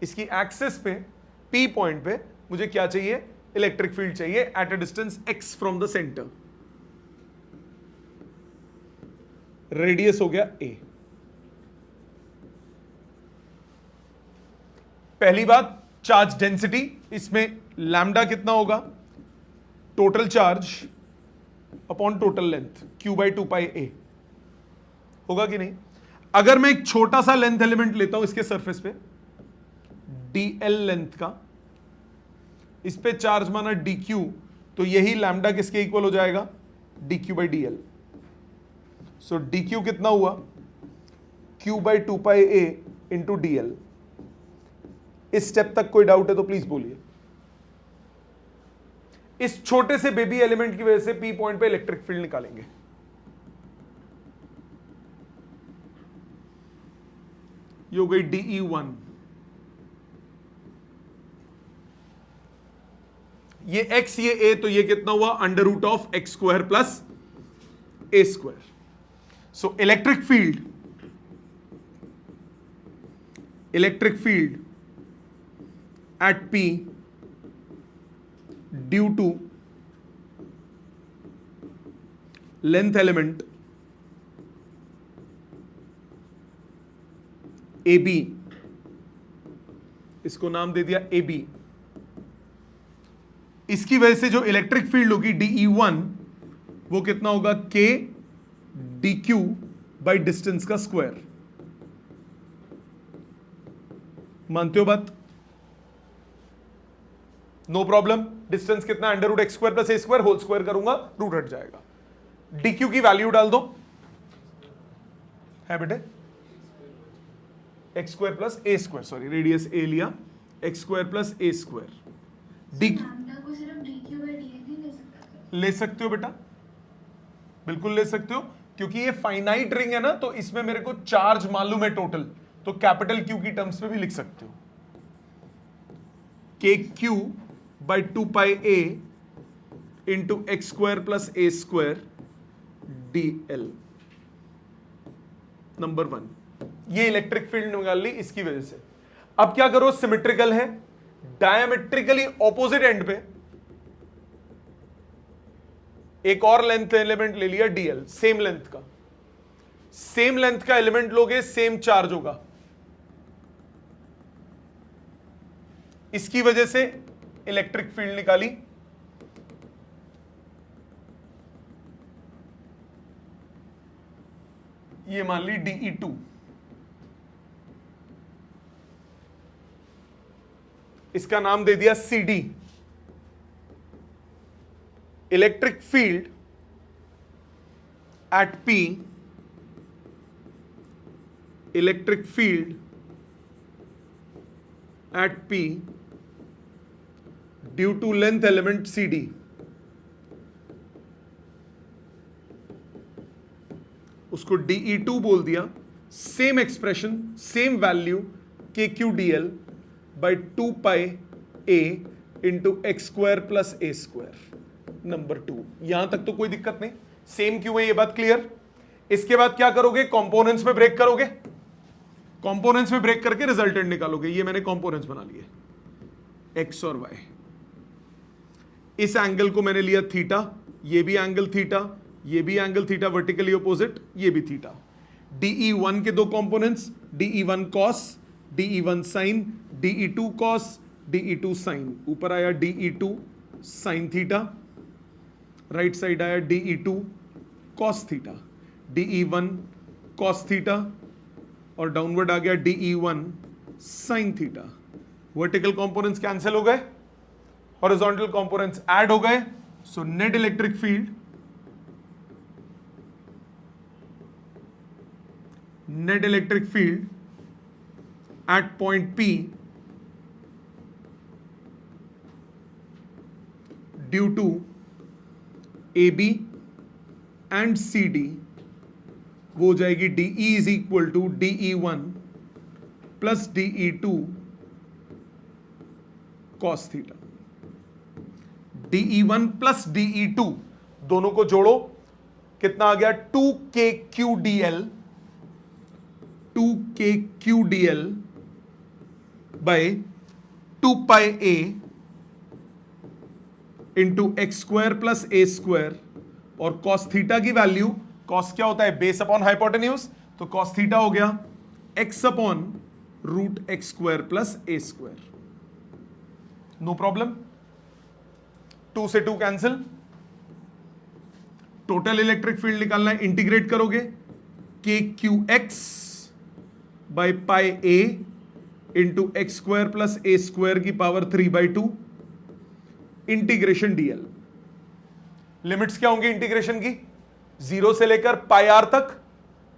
इसकी एक्सिस पे P पॉइंट पे मुझे क्या चाहिए, इलेक्ट्रिक फील्ड चाहिए eight a distance x from the centre. Radius हो गया a। पहली बात, चार्ज डेंसिटी, इसमें लैम्डा कितना होगा, total charge upon total length q by 2πa होगा कि नहीं? अगर मैं एक छोटा सा लेंथ एलिमेंट लेता हूं इसके सरफेस पे dl लेंथ का, इस पे चार्ज माना dq, तो यही लैम्डा किसके इक्वल हो जाएगा? dq by dl। So dq कितना हुआ? q by 2πa into dl। इस स्टेप तक कोई डाउट है तो प्लीज बोलिए। इस छोटे से बेबी एलिमेंट की वजह से p पॉइंट पे इलेक्ट्रिक फील्ड निकालेंगे। ये हो गई dE1, ये x ये a, तो ये कितना हुआ? Under root of x square plus a square. So electric field at P due to length element AB, इसको नाम दे दिया AB, इसकी वजह से जो इलेक्ट्रिक फील्ड होगी dE1 वो कितना होगा? K dQ बाई डिस्टेंस का स्क्वायर। मानते हो बात? No problem. डिस्टेंस कितना? Under root x square plus a square, whole square करूंगा रूट हट जाएगा। dq की वैल्यू डाल दो, है बेटे x square plus a square, sorry radius a लिया, x square plus a square. D को सिर्फ dq by dx नहीं ले सकता? ले सकते हो बेटा, बिल्कुल ले सकते हो, क्योंकि ये फाइनाइट रिंग है ना, तो इसमें मेरे को चार्ज मालूम है टोटल, तो कैपिटल क्यू की टर्म्स में भी लिख सकते हो। के Q by 2πa into x square plus a square dl। Number 1, ये इलेक्ट्रिक फील्ड निकाल ली इसकी वजह से। अब क्या करो? सिमेट्रिकल है, डायमेट्रिकली ऑपोजिट एंड पे एक और लेंथ एलिमेंट ले लिया dl, सेम लेंथ का एलिमेंट लोगे, सेम चार्ज होगा, इसकी वजह से इलेक्ट्रिक फील्ड निकाली। ये मान ली dE2, इसका नाम दे दिया CD। Electric field at P, electric field at P due to length element CD। उसको dE2 बोल दिया, same expression, same value KQdl by 2πa into x square plus a square. Number 2, यहां तक तो कोई दिक्कत नहीं, सेम क्यों है ये बात क्लियर। इसके बाद क्या करोगे? कंपोनेंट्स में ब्रेक करोगे, कंपोनेंट्स में ब्रेक करके रिजल्टेंट निकालोगे। ये मैंने कंपोनेंट्स बना लिए, एक्स और वाई। इस एंगल को मैंने लिया थीटा, ये भी एंगल थीटा, ये भी एंगल थीटा वर्टिकली ऑपोजिट, ये भी थीटा। dE1 के दो components, dE1 cos, dE1 sin, dE2 cos, dE2 sin। ऊपर आया dE2 sin theta, right side आया dE2 cos theta, dE1 cos theta, और डाउनवर्ड आ गया dE1 sin theta. Vertical components cancel हो गए, हॉरिजॉन्टल कंपोनेंट्स ऐड हो गए। सो net electric field, at point P due to AB and CD वो हो जाएगी DE is equal to DE1 plus DE2 cos theta. DE1 plus DE2 दोनों को जोड़ो, कितना आ गया? 2KQdl, 2KQdl by 2πa into x square plus a square, और cos थीटा की वैल्यू, cos क्या होता है? बेस अपॉन हाइपोटेन्यूज, तो cos थीटा हो गया x upon root x square plus a square. No problem, 2 से 2 कैंसिल, टोटल इलेक्ट्रिक फील्ड निकालना है, इंटीग्रेट करोगे के q x by pi A into x square plus a square की power 3/2 integration DL. Limits क्या होंगी इंटीग्रेशन की? 0 से लेकर पाई आर तक,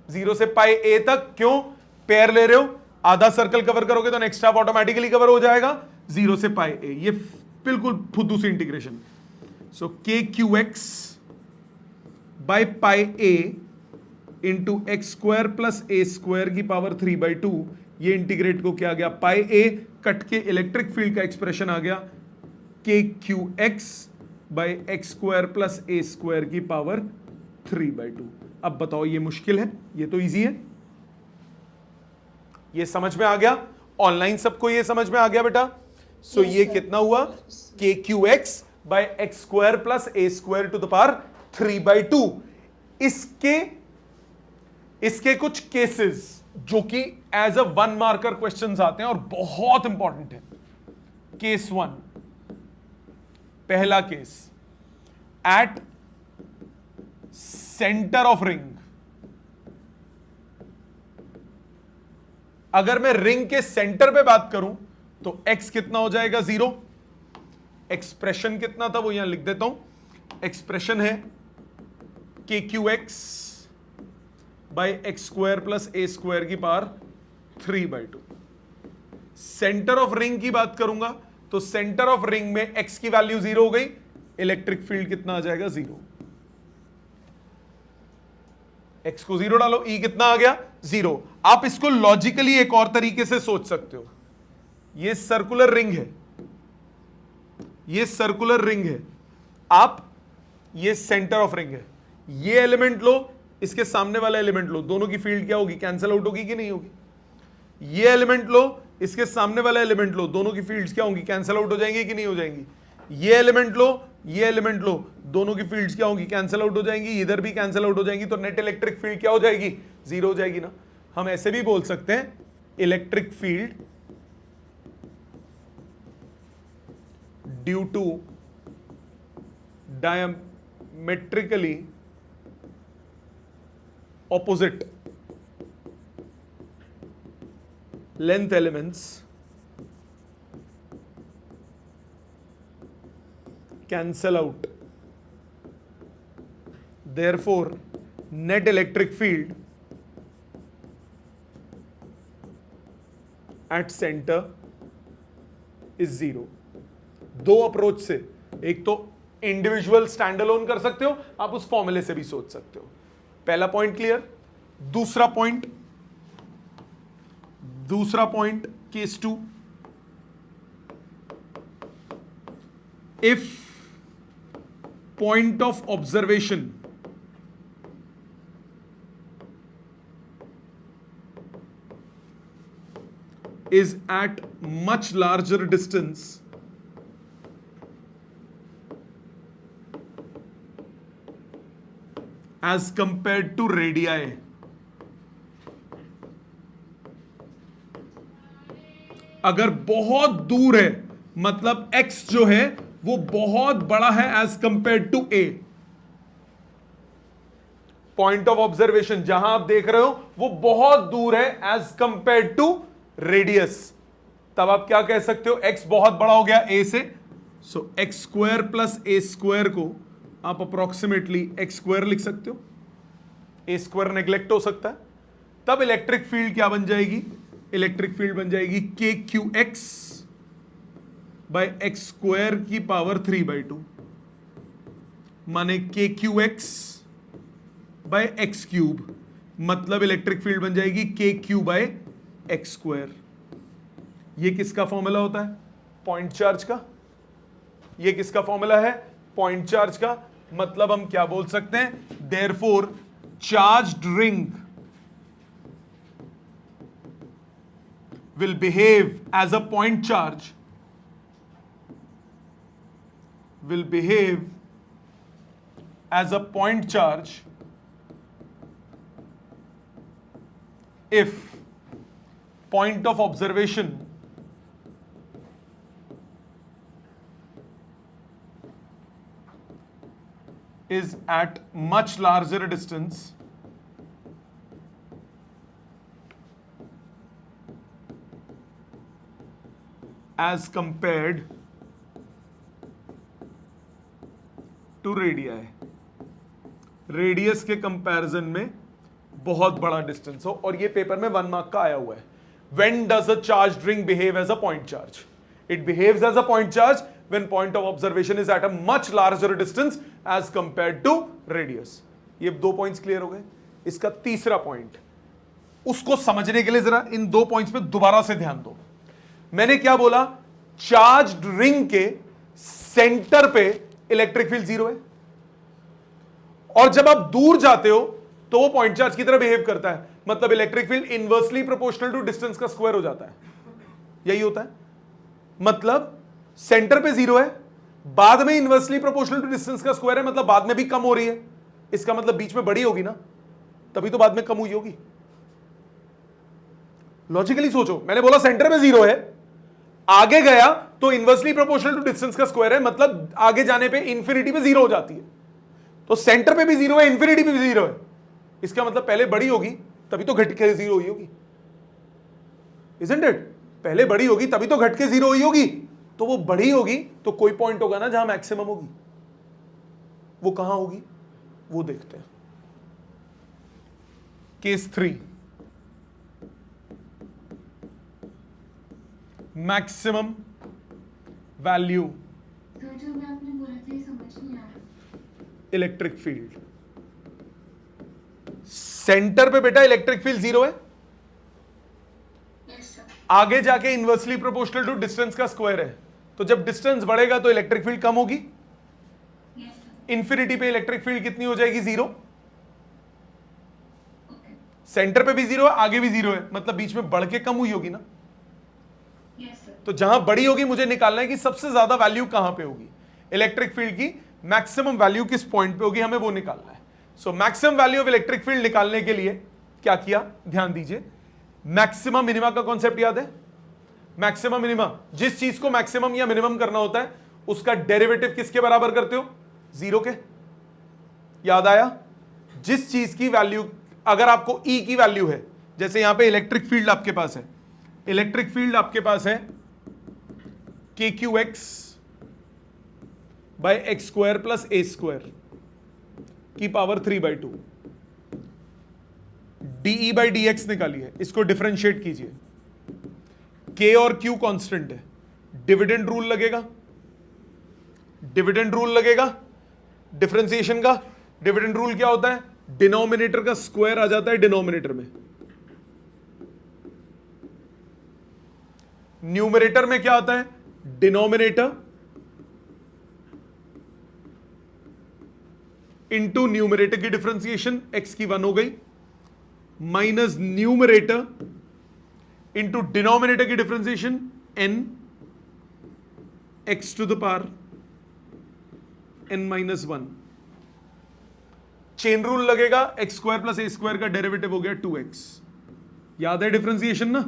0 से पाई ए तक। क्यों? पेयर ले रहे हो, आधा सर्कल कवर करोगे तो नेक्स्ट हाफ ऑटोमेटिकली कवर हो जाएगा। 0 से पाई ए, ये बिल्कुल फुद्दू सी इंटीग्रेशन। सो के q x by pi A into x square plus a square की पावर 3/2, ये इंटीग्रेट को क्या आ गया? पाई ए कट के इलेक्ट्रिक फील्ड का एक्सप्रेशन आ गया के q x by x square plus a square की पावर 3/2। अब बताओ ये मुश्किल है? ये तो इजी है। ये समझ में आ गया? ऑनलाइन सबको ये समझ में आ गया बेटा? सो ये कितना हुआ? K q x by x square plus a square to the power 3/2। इसके कुछ केसेस जो कि एज अ 1 मार्कर क्वेश्चंस आते हैं और बहुत इंपॉर्टेंट है। केस 1, पहला case, at centre of ring. अगर मैं रिंग के सेंटर पे बात करूं तो x कितना हो जाएगा? 0। एक्सप्रेशन कितना था वो यहां लिख देता हूं। एक्सप्रेशन है के q x by x square plus a square की पावर 3/2। सेंटर ऑफ रिंग की बात करूंगा तो सेंटर ऑफ रिंग में x की वैल्यू 0 हो गई, इलेक्ट्रिक फील्ड कितना आ जाएगा? 0। x को 0 डालो, E कितना आ गया? 0। आप इसको लॉजिकली एक और तरीके से सोच सकते हो। ये सर्कुलर रिंग है, ये सर्कुलर रिंग है, आप ये सेंटर ऑफ रिंग है, ये एलिमेंट लो, इसके सामने वाला एलिमेंट लो, दोनों की फील्ड क्या होगी? कैंसिल आउट होगी कि नहीं होगी? ये एलिमेंट लो, इसके सामने वाला एलिमेंट लो, दोनों की फील्ड्स क्या होंगी? कैंसिल आउट हो जाएंगी कि नहीं हो जाएंगी? ये एलिमेंट लो, ये एलिमेंट लो, दोनों की फील्ड्स क्या होंगी? कैंसिल आउट हो जाएंगी, इधर भी कैंसिल आउट हो जाएंगी, तो नेट इलेक्ट्रिक फील्ड क्या हो जाएगी? 0 हो जाएगी ना। हम ऐसे भी बोल सकते हैं electric field due to diametrically opposite length elements cancel out, therefore net electric field at center is 0। दो अप्रोच से, एक तो इंडिविजुअल स्टैंड अलोन कर सकते हो, आप उस फॉर्मूले से भी सोच सकते हो। पहला पॉइंट क्लियर। दूसरा point case 2, if point of observation is at much larger distance as compared to radii। अगर बहुत दूर है मतलब x जो है वो बहुत बड़ा है as compare to a। Point of observation जहां आप देख रहे हो वो बहुत दूर है एज कंपेयर टू रेडियस, तब आप क्या कह सकते हो? x बहुत बड़ा हो गया a से, सो x square plus a square को आप अप्रोक्सीमेटली एक्स स्क्वायर लिख सकते हो, ए स्क्वायर नेग्लेक्ट हो सकता है। तब इलेक्ट्रिक फील्ड क्या बन जाएगी? इलेक्ट्रिक फील्ड बन जाएगी के q x by x square की पावर 3/2, माने के q x by x cube, मतलब इलेक्ट्रिक फील्ड बन जाएगी के क्यू बाई एक्स स्क्वायर। ये किसका फॉर्मूला होता है? पॉइंट चार्ज का। ये किसका फॉर्मूला है? पॉइंट चार्ज का। मतलब हम क्या बोल सकते हैं? Therefore charged ring will behave as a point charge, will behave as a point charge if point of observation is at much larger distance as compared to radii. Radius के comparison में बहुत बड़ा डिस्टेंस हो, और ये paper में 1 mark का आया हुआ है. When does a charged ring behave as a point charge? It behaves as a point charge when point of observation is at a much larger distance as compared to radius. ये 2 points clear हो गए. इसका तीसरा point, उसको समझने के लिए जरा इन 2 पॉइंट्स पे दोबारा से ध्यान दो. मैंने क्या बोला? चार्ज्ड रिंग के सेंटर पे इलेक्ट्रिक फील्ड 0 है, और जब आप दूर जाते हो तो वो पॉइंट चार्ज की तरह बिहेव करता है. मतलब electric field inversely proportional to distance का स्क्वायर हो जाता है. यही होता है. मतलब सेंटर पे 0 है, बाद में इनवर्सली प्रोपोर्शनल टू डिस्टेंस का स्क्वायर है, मतलब बाद में भी कम हो रही है. इसका मतलब बीच में बड़ी होगी ना, तभी तो बाद में कम हुई होगी. लॉजिकली सोचो, मैंने बोला सेंटर पे 0 है, आगे गया तो इनवर्सली प्रोपोर्शनल टू डिस्टेंस का स्क्वायर है, मतलब आगे जाने पे इंफिनिटी पे 0 हो जाती है. तो सेंटर पे भी 0 है, इंफिनिटी पे भी 0 है. इसका मतलब पहले बड़ी होगी तभी तो घट के 0 हुई होगी. Isn't it? पहले बड़ी होगी तभी तो घट के 0 हुई होगी. तो वो बड़ी होगी तो कोई पॉइंट होगा ना जहां मैक्सिमम होगी. वो कहां होगी वो देखते हैं. केस 3, मैक्सिमम वैल्यू तो जो मैं आपने बोला था ये समझ नहीं आ रहा. Electric field. सेंटर पे बेटा इलेक्ट्रिक फील्ड 0 है, यस सर. आगे जाके इनवर्सली प्रोपोर्शनल टू डिस्टेंस का स्क्वायर है. तो जब डिस्टेंस बढ़ेगा तो इलेक्ट्रिक फील्ड कम होगी. Yes sir. इंफिनिटी पे इलेक्ट्रिक फील्ड कितनी हो जाएगी? 0. ओके. सेंटर पे भी 0 है, आगे भी 0 है, मतलब बीच में बढ़ के कम हुई होगी ना. Yes sir. तो जहां बड़ी होगी मुझे निकालना है कि सबसे ज्यादा वैल्यू कहां पे होगी. इलेक्ट्रिक फील्ड की मैक्सिमम वैल्यू किस पॉइंट पे होगी, हमें वो निकालना है. So maximum value of electric field निकालने के लिए क्या किया, ध्यान दीजिए. मैक्सिमम मिनिमा का कॉन्सेप्ट याद है? मैक्सिमम मिनिमा, जिस चीज को मैक्सिमम या मिनिमम करना होता है उसका डेरिवेटिव किसके बराबर करते हो? 0 के. याद आया? जिस चीज की वैल्यू, अगर आपको E की वैल्यू है, जैसे यहां पे इलेक्ट्रिक फील्ड आपके पास है, इलेक्ट्रिक फील्ड आपके पास है KQX by x square plus a square की पावर 3/2. DE बाई DX निकालिए, इसको डिफरेंशिएट कीजिए. K और Q कांस्टेंट है, डिविडेंड रूल लगेगा. डिविडेंड रूल लगेगा डिफरेंशिएशन का. डिविडेंड रूल क्या होता है? डिनोमिनेटर का स्क्वायर आ जाता है डिनोमिनेटर में. न्यूमरेटर में क्या आता है? डिनोमिनेटर इंटू न्यूमरेटर की डिफरेंशिएशन, x की 1 हो गई, माइनस न्यूमरेटर इंटू डिनोमिनेटर की differentiation n x to the power n minus 1. Chain rule लगेगा, x square plus a square का डेरिवेटिव हो गया 2x. याद है डिफरेंशिएशन ना?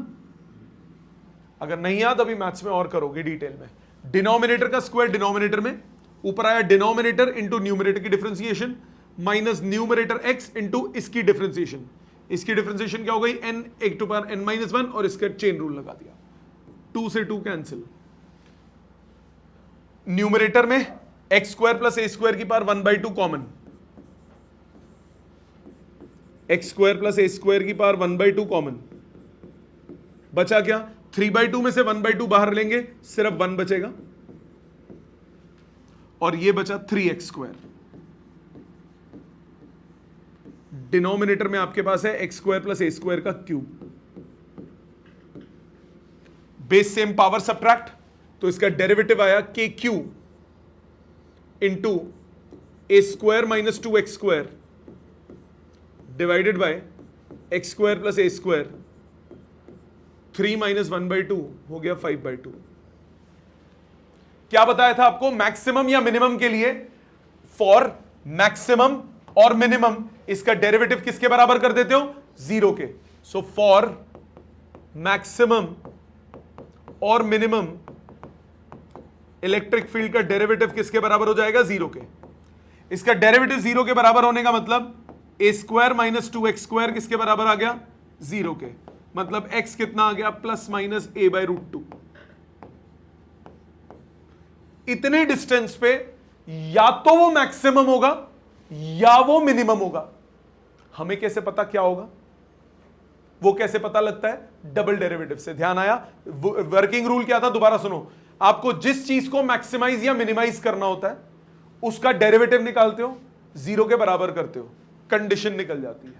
अगर नहीं याद अभी मैथ्स में और करोगे डिटेल में. डिनोमिनेटर का स्क्वायर डिनोमिनेटर में, ऊपर आया डिनोमिनेटर इंटू न्यूमरेटर की differentiation minus numerator x into इसकी डिफरेंशिएशन. इसकी डिफरेंशिएशन क्या हो गई? n एक टू पावर n माइनस 1, और इसका चेन रूल लगा दिया. 2 से 2 कैंसिल. न्यूमरेटर में x square plus a square की power 1/2 common. X square plus a square की पावर 1/2 कॉमन. बचा क्या? 3/2 में से 1/2 बाहर लेंगे, सिर्फ 1 बचेगा, और ये बचा 3x स्क्वायर. डिनोमिनेटर में आपके पास है x square plus a square का cube. Base same power subtract, तो इसका डेरिवेटिव आया के Q into A square minus 2x square divided by x square plus a square. 3 minus 1/2 हो गया 5/2. क्या बताया था आपको? मैक्सिमम या मिनिमम के लिए फॉर मैक्सिमम और मिनिमम इसका डेरिवेटिव किसके बराबर कर देते हो? 0 के. सो फॉर मैक्सिमम और मिनिमम इलेक्ट्रिक फील्ड का डेरिवेटिव किसके बराबर हो जाएगा? 0 के. इसका डेरिवेटिव 0 के बराबर होने का मतलब a square minus 2x square किसके बराबर आ गया? 0 के। मतलब x कितना आ गया? Plus minus a/√2। इतने डिस्टेंस पे या तो वो मैक्सिमम होगा या वो मिनिमम होगा। हमें कैसे पता क्या होगा? वो कैसे पता लगता है? डबल डेरिवेटिव से। ध्यान आया? वर्किंग रूल क्या था? दोबारा सुनो। आपको जिस चीज को मैक्सिमाइज या मिनिमाइज करना होता है उसका डेरिवेटिव निकालते हो, 0 के बराबर करते हो, कंडीशन निकल जाती है।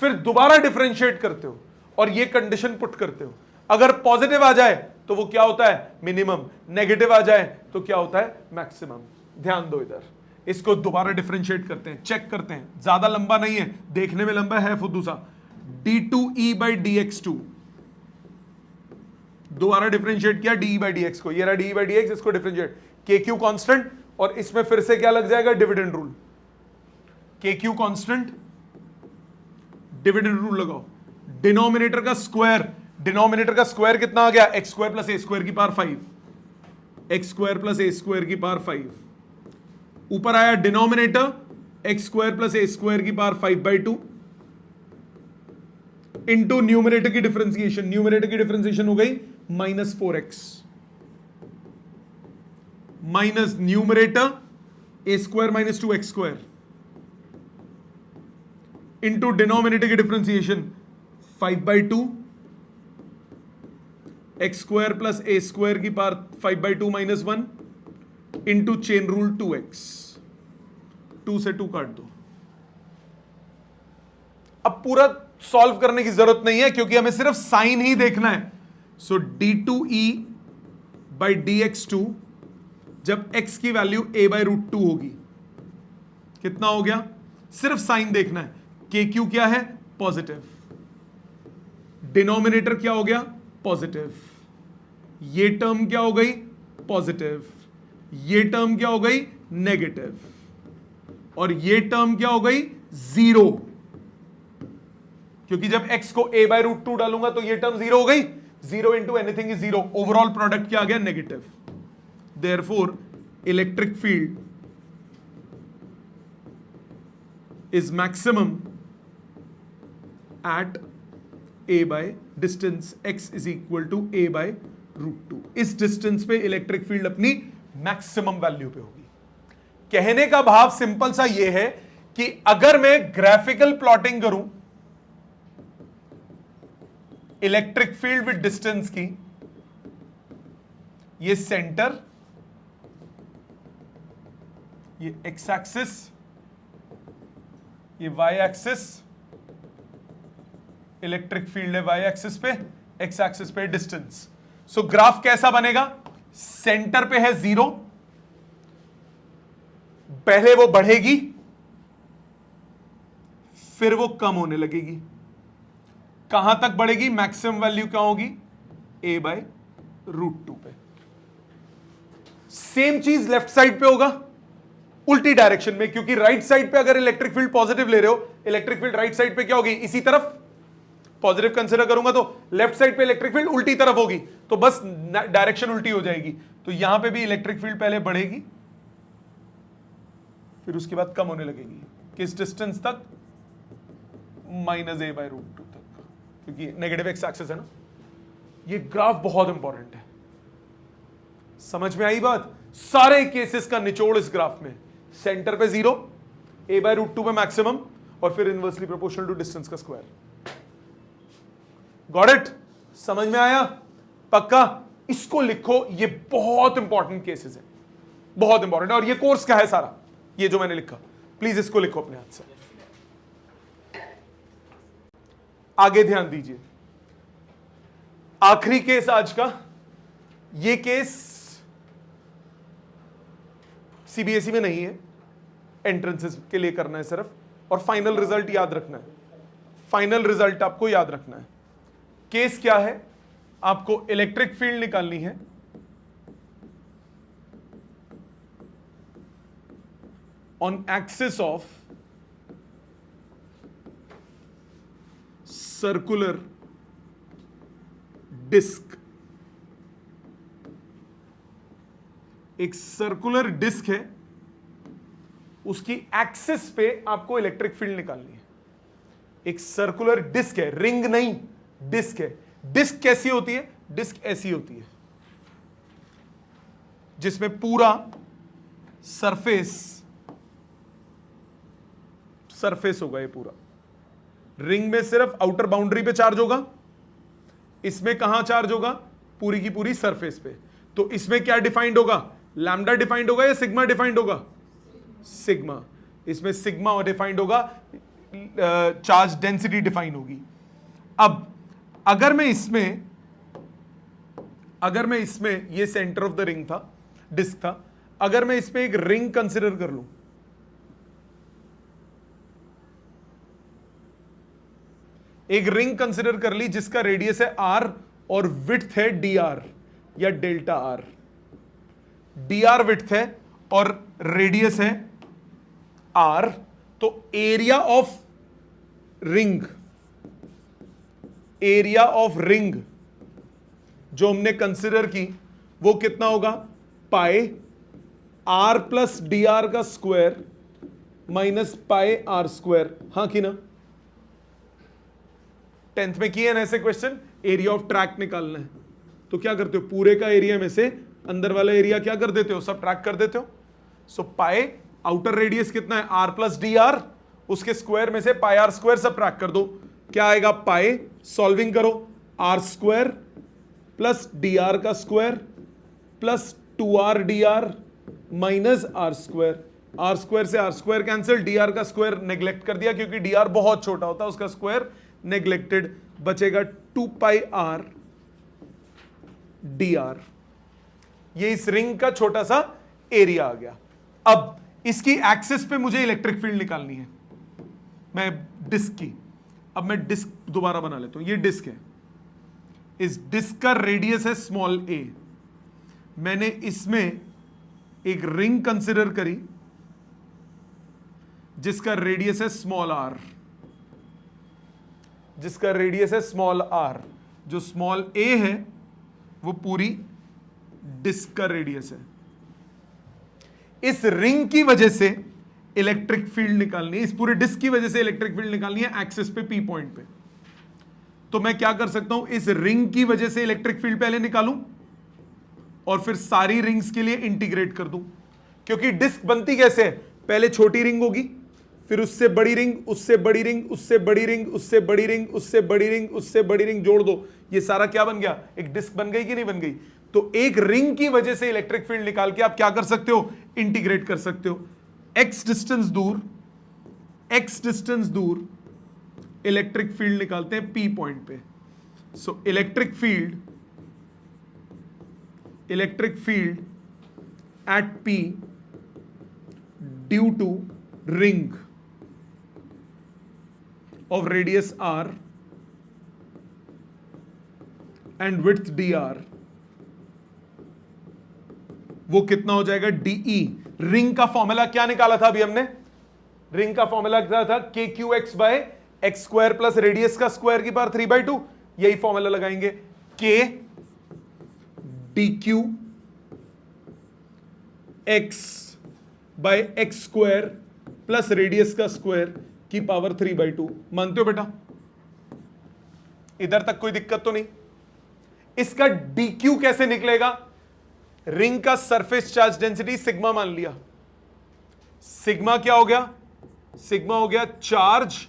फिर दोबारा डिफरेंशिएट करते हो और ये कंडीशन पुट करते हो। अगर पॉजिटिव आ जाए तो वो क्या होता है? मिनिमम। नेगेटिव आ जाए तो क्या होता है? मैक्सिमम। ध्यान दो इधर, इसको दोबारा डिफरेंशिएट करते हैं, चेक करते हैं। ज्यादा लंबा नहीं है, देखने में लंबा है फुद्दू सा। d2e/dx2 दोबारा डिफरेंशिएट किया de/dx को, ये रहा de/dx, इसको डिफरेंशिएट, kq कांस्टेंट, और इसमें फिर से क्या लग जाएगा? Dividend rule. kq constant, dividend rule लगाओ। डिनोमिनेटर का स्क्वायर, डिनोमिनेटर का स्क्वायर कितना आ गया? x square plus a square की power 5, x square plus a square की पावर 5। ऊपर आया denominator x square plus a square की पावर 5/2 इंटू न्यूमिनेटर की डिफरेंशिएशन। न्यूमिनेटर की डिफरेंशिएशन हो गई -4x minus numerator a square minus 2x square into denominator की differentiation 5/2 x square plus a square की power 5/2 minus 1 into chain rule 2x। 2 से 2 काट दो। अब पूरा सॉल्व करने की जरूरत नहीं है क्योंकि हमें सिर्फ साइन ही देखना है। सो d2e/dx2 जब x की वैल्यू a/√2 होगी, कितना हो गया? सिर्फ साइन देखना है। kq क्या है? पॉजिटिव। डिनोमिनेटर क्या हो गया? पॉजिटिव। ये टर्म क्या हो गई? पॉजिटिव। ये टर्म क्या हो गई? नेगेटिव। और ये टर्म क्या हो गई? 0, क्योंकि जब x को a/√2 डालूंगा तो ये टर्म 0 हो गई। 0 into anything is 0। Overall product क्या आ गया? Negative. Therefore electric field is maximum at a by distance x is equal to a/√2। इस डिस्टेंस पे इलेक्ट्रिक फील्ड अपनी मैक्सिमम वैल्यू पे होगी। कहने का भाव सिंपल सा ये है कि अगर मैं ग्राफिकल प्लॉटिंग करूं इलेक्ट्रिक फील्ड विद डिस्टेंस की, ये सेंटर, ये एक्स एक्सिस, ये वाई एक्सिस, इलेक्ट्रिक फील्ड है वाई एक्सिस पे, एक्स एक्सिस पे डिस्टेंस। सो ग्राफ कैसा बनेगा? सेंटर पे है 0, पहले वो बढ़ेगी फिर वो कम होने लगेगी। कहां तक बढ़ेगी? मैक्सिमम वैल्यू क्या होगी? a/√2 पे। सेम चीज लेफ्ट साइड पे होगा, उल्टी डायरेक्शन में, क्योंकि राइट साइड पे अगर इलेक्ट्रिक फील्ड पॉजिटिव ले रहे हो, इलेक्ट्रिक फील्ड राइट साइड पे क्या होगी? इसी तरफ। पॉजिटिव कंसीडर करूंगा तो लेफ्ट साइड पे इलेक्ट्रिक फील्ड उल्टी तरफ होगी, तो बस डायरेक्शन उल्टी हो जाएगी। तो यहां पे भी इलेक्ट्रिक फील्ड पहले बढ़ेगी फिर उसके बाद कम होने लगेगी। किस डिस्टेंस तक? -a/√2 तक, क्योंकि नेगेटिव एक्स एक्सिस है ना। ये ग्राफ बहुत इंपॉर्टेंट है। समझ में आई बात? सारे केसेस का निचोड़ इस ग्राफ में। सेंटर पे 0, a/√2 पे मैक्सिमम, और फिर इनवर्सली प्रोपोर्शनल टू डिस्टेंस का स्क्वायर। Got it? समझ में आया? पक्का? इसको लिखो, ये बहुत इंपॉर्टेंट केसेस है, बहुत इंपॉर्टेंट। और ये कोर्स का है सारा, ये जो मैंने लिखा, प्लीज इसको लिखो अपने हाथ से। आगे ध्यान दीजिए, आखिरी केस आज का। ये केस सीबीएसई में नहीं है, एंट्रेंसेस के लिए करना है सिर्फ, और फाइनल रिजल्ट याद रखना है। फाइनल रिजल्ट आपको याद रखना है। केस क्या है? आपको इलेक्ट्रिक फील्ड निकालनी है on axis of circular disc. एक सर्कुलर डिस्क है, उसकी एक्सिस पे आपको इलेक्ट्रिक फील्ड निकालनी है। एक सर्कुलर डिस्क है, रिंग नहीं, डिस्क है। डिस्क कैसी होती है? डिस्क ऐसी होती है जिसमें पूरा सरफेस होगा। ये पूरा रिंग में सिर्फ आउटर बाउंड्री पे चार्ज होगा, इसमें कहां चार्ज होगा? पूरी की पूरी सरफेस पे। तो इसमें क्या डिफाइंड होगा? लैम्डा डिफाइंड होगा या सिग्मा डिफाइंड होगा? सिग्मा। इसमें सिग्मा डिफाइंड होगा, चार्ज डेंसिटी डिफाइन होगी। अब अगर मैं इसमें ये सेंटर ऑफ द रिंग था, डिस्क था, अगर मैं इसमें एक रिंग कंसिडर कर लूं, एक रिंग कंसिडर कर ली जिसका रेडियस है आर और विड्थ है डी आर या delta R. D are width है और रेडियस है आर। तो एरिया ऑफ रिंग जो हमने कंसिडर की वो कितना होगा? Pi r plus d r का square minus pi r square. हाँ कि ना? 10th में किए ना ऐसे क्वेश्चन, एरिया ऑफ ट्रैक निकालना है तो क्या करते हो? पूरे का एरिया में से अंदर वाला एरिया क्या कर देते हो? सब ट्रैक कर देते हो। सो पाई आउटर रेडियस कितना है? आर प्लस डी आर, उसके स्क्वायर में से pi r square subtract कर दो। क्या आएगा? पाई, सॉल्विंग करो, r square plus d r का square plus 2r d r minus r square. R square से r square cancel, d r का स्क्वायर नेग्लेक्ट कर दिया क्योंकि डी आर बहुत छोटा होता है, उसका स्क्वायर नेग्लेक्टेड, बचेगा 2 पाई आर डी आर। ये इस रिंग का छोटा सा एरिया आ गया। अब इसकी एक्सिस पे मुझे इलेक्ट्रिक फील्ड निकालनी है, मैं डिस्क की। अब मैं डिस्क दोबारा बना लेता हूं। ये डिस्क है, इस डिस्क का रेडियस है स्मॉल ए। मैंने इसमें एक रिंग कंसिडर करी जिसका रेडियस है स्मॉल आर, जिसका रेडियस है स्मॉल आर। जो स्मॉल ए है वो पूरी डिस्क का रेडियस है। इस रिंग की वजह से इलेक्ट्रिक फील्ड निकालनी है, इस पूरे डिस्क की वजह से इलेक्ट्रिक फील्ड निकालनी है एक्सिस पे, पी पॉइंट पे। तो मैं क्या कर सकता हूं? इस रिंग की वजह से इलेक्ट्रिक फील्ड पहले निकालूं और फिर सारी रिंग्स के लिए इंटीग्रेट कर दूं। क्योंकि डिस्क बनती कैसे है? पहले छोटी रिंग होगी, फिर उससे बड़ी रिंग, उससे बड़ी रिंग, उससे बड़ी रिंग, उससे बड़ी रिंग, उससे बड़ी रिंग, उससे बड़ी रिंग, जोड़ दो, ये सारा क्या बन गया? एक डिस्क बन गई कि नहीं बन गई? तो एक रिंग की वजह से इलेक्ट्रिक फील्ड निकाल के आप क्या कर सकते हो? इंटीग्रेट कर सकते हो। x डिस्टेंस दूर इलेक्ट्रिक फील्ड निकालते हैं P पॉइंट पे। So electric field at P due to ring of radius r and width dr, वो कितना हो जाएगा? dE। रिंग का फॉर्मूला क्या निकाला था अभी हमने? रिंग का फॉर्मूला क्या था? KQX by x square plus radius का स्क्वायर की पावर 3/2। यही फॉर्मूला लगाएंगे, K DQ X by x square plus radius का स्क्वायर की पावर 3/2। मानते हो बेटा? इधर तक कोई दिक्कत तो नहीं? इसका dQ कैसे निकलेगा? रिंग का सरफेस चार्ज डेंसिटी सिग्मा मान लिया। सिग्मा क्या हो गया? सिग्मा हो गया चार्ज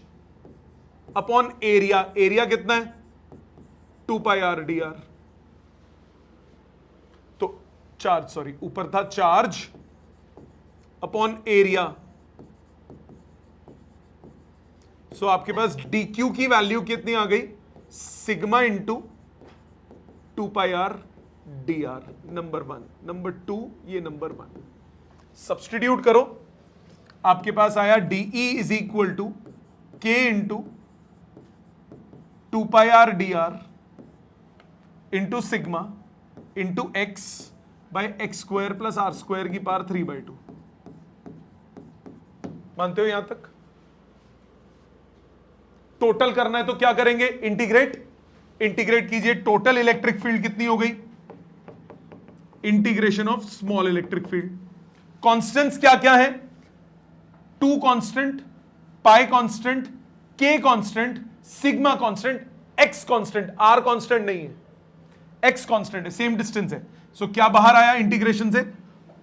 अपॉन एरिया। एरिया कितना है? 2 पाई आर डी आर। तो चार्ज, सॉरी, ऊपर था चार्ज अपॉन एरिया। सो आपके पास dQ की वैल्यू कितनी आ गई? Sigma into 2 pi r d r. Number 1, number 2, ये नंबर 1 सब्सटीट्यूट करो, आपके पास आया DE is equal to K into 2 pi r d r into sigma into x by x square plus r square की power 3/2। मानते हो यहां तक? टोटल करना है तो क्या करेंगे? इंटीग्रेट कीजिए। टोटल इलेक्ट्रिक फील्ड कितनी हो गई? Integration of small electric field. Constants क्या क्या है? Two constant, pi constant, k constant, sigma constant, x constant, r constant नहीं है, एक्स कांस्टेंट है, सेम डिस्टेंस है। सो क्या बाहर आया इंटीग्रेशन से?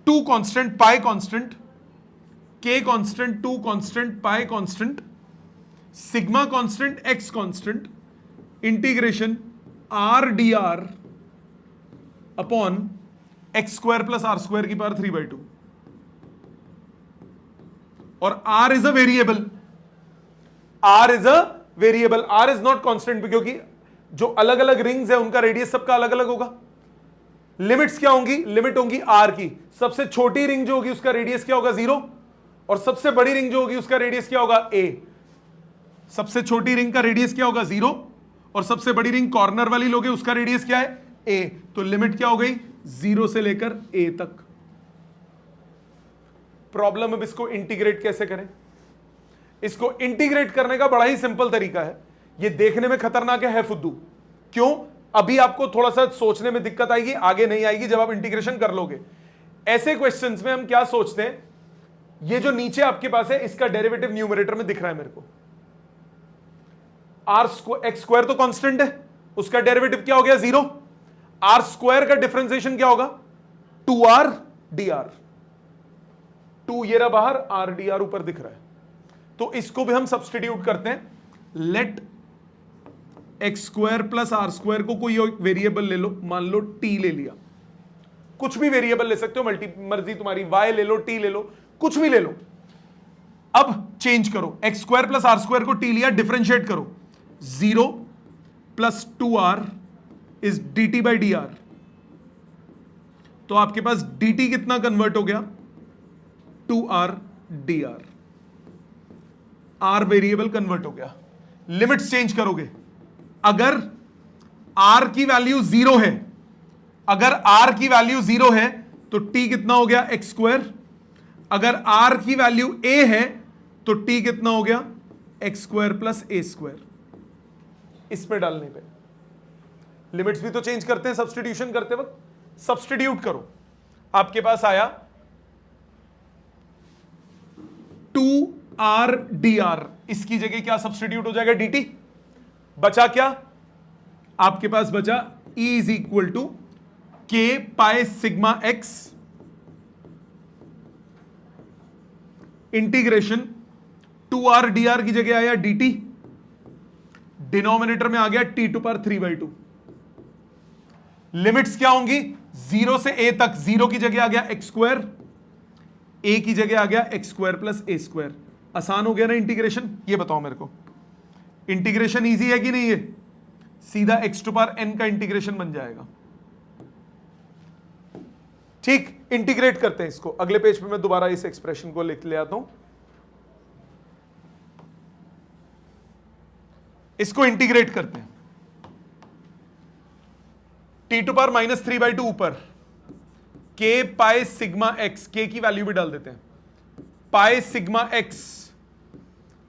Two constant, pi constant, k constant, two constant, pi constant, sigma constant, x constant, integration r d r upon x square plus r square की पावर 3/2। और r is a variable, r is a variable, r is not constant, क्योंकि जो अलग अलग rings है उनका radius सबका अलग अलग होगा। लिमिट्स क्या होंगी? लिमिट होंगी आर की। सबसे छोटी रिंग जो होगी उसका रेडियस क्या होगा? 0, और सबसे बड़ी रिंग जो होगी उसका रेडियस क्या होगा? ए। सबसे छोटी रिंग का रेडियस क्या होगा? 0, और सबसे बड़ी रिंग कॉर्नर वाली लोगे उसका रेडियस क्या है? ए। तो लिमिट क्या हो गई? 0 से लेकर ए तक। प्रॉब्लम अब इसको इंटीग्रेट कैसे करें? इसको इंटीग्रेट करने का बड़ा ही सिंपल तरीका है। ये देखने में खतरनाक है फुद्दू। क्यों? अभी आपको थोड़ा सा सोचने में दिक्कत आएगी, आगे नहीं आएगी जब आप इंटीग्रेशन कर लोगे। ऐसे क्वेश्चंस में हम क्या सोचते हैं, ये जो नीचे आपके पास है इसका डेरिवेटिव न्यूमरेटर में दिख रहा है मेरे को। आर एक्स स्क्वायर तो कांस्टेंट है, उसका डेरिवेटिव क्या हो गया? 0। आर स्क्वायर का डिफरेंशिएशन क्या होगा? 2r dr। 2 ये रहा बाहर, आर डी आर ऊपर दिख रहा है। तो इसको भी हम सब्स्टिट्यूट करते हैं। Let x square plus r square को कोई वेरिएबल ले लो, मान लो टी ले लिया, कुछ भी वेरिएबल ले सकते हो, मर्जी तुम्हारी, वाई ले लो, टी ले लो, कुछ भी ले लो। अब चेंज करो, x square plus r square को टी लिया, डिफरेंशिएट करो, 0 plus 2r is dt by d r. तो आपके पास dt कितना कन्वर्ट हो गया? 2r dr। r variable convert हो गया। लिमिट्स चेंज करोगे, अगर r की वैल्यू 0 है, अगर r की वैल्यू 0 है तो t कितना हो गया? X square. अगर r की वैल्यू a है तो t कितना हो गया? X square plus a square. इसमें डालने पे लिमिट्स भी तो चेंज करते हैं सब्स्टिट्यूशन करते वक्त। सब्स्टिट्यूट करो, आपके पास आया 2r dr, इसकी जगह क्या सब्स्टिट्यूट हो जाएगा? dt। बचा क्या? आपके पास बचा E इज इक्वल टू के पाई sigma x integration 2r dr की जगह आया dt, डिनोमिनेटर में आ गया t टू पावर 3/2। लिमिट्स क्या होंगी? 0 से a तक, 0 की जगह आ गया एक्स स्क्वायर, a की जगह आ गया x square plus a square. आसान हो गया ना इंटीग्रेशन? ये बताओ मेरे को, इंटीग्रेशन इजी है कि नहीं है? सीधा x टू पावर n का इंटीग्रेशन बन जाएगा। ठीक, इंटीग्रेट करते हैं इसको। अगले पेज पे मैं दोबारा इस एक्सप्रेशन को लिख ले आता हूं। इसको इंटीग्रेट करते हैं। टी टू पावर -3/2 ऊपर, के पाई सिग्मा एक्स, के की वैल्यू भी डाल देते हैं, pi sigma x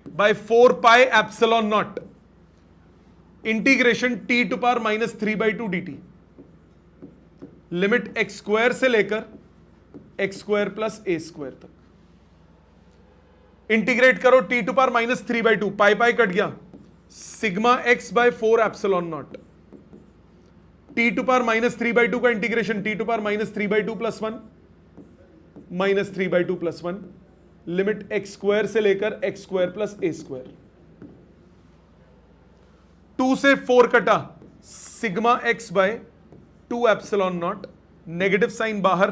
by 4 pi epsilon naught integration t to power -3/2 dt। Limit x square से लेकर x square plus a square तक। इंटीग्रेट करो, t to power -3/2, pi pi cut गया, sigma x by 4 epsilon naught, t to power -3/2 का integration t to power -3/2 plus 1 -3/2 plus 1, limit x square से लेकर x square plus a square. 2 से 4 कटा, sigma x by 2 epsilon naught, negative sign बाहर,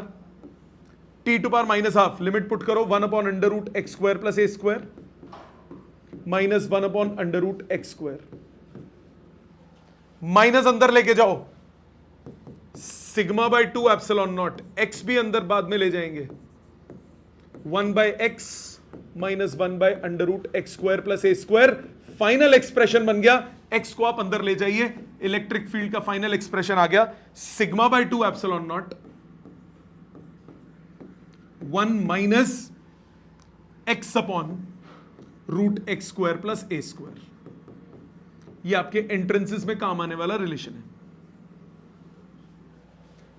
t to power -12, limit put करो 1 upon under root x square plus a square minus 1 upon under root x square. Minus अंदर लेके जाओ, sigma by 2 epsilon naught, x भी अंदर बाद में ले जाएंगे, 1 by x minus 1 by under root x square plus a square. Final expression बन गया, एक्स को आप अंदर ले जाइए, इलेक्ट्रिक फील्ड का फाइनल एक्सप्रेशन आ गया, sigma by 2 epsilon naught 1 minus x upon root x square plus a square. ये आपके एंट्रेंसेस में काम आने वाला रिलेशन है।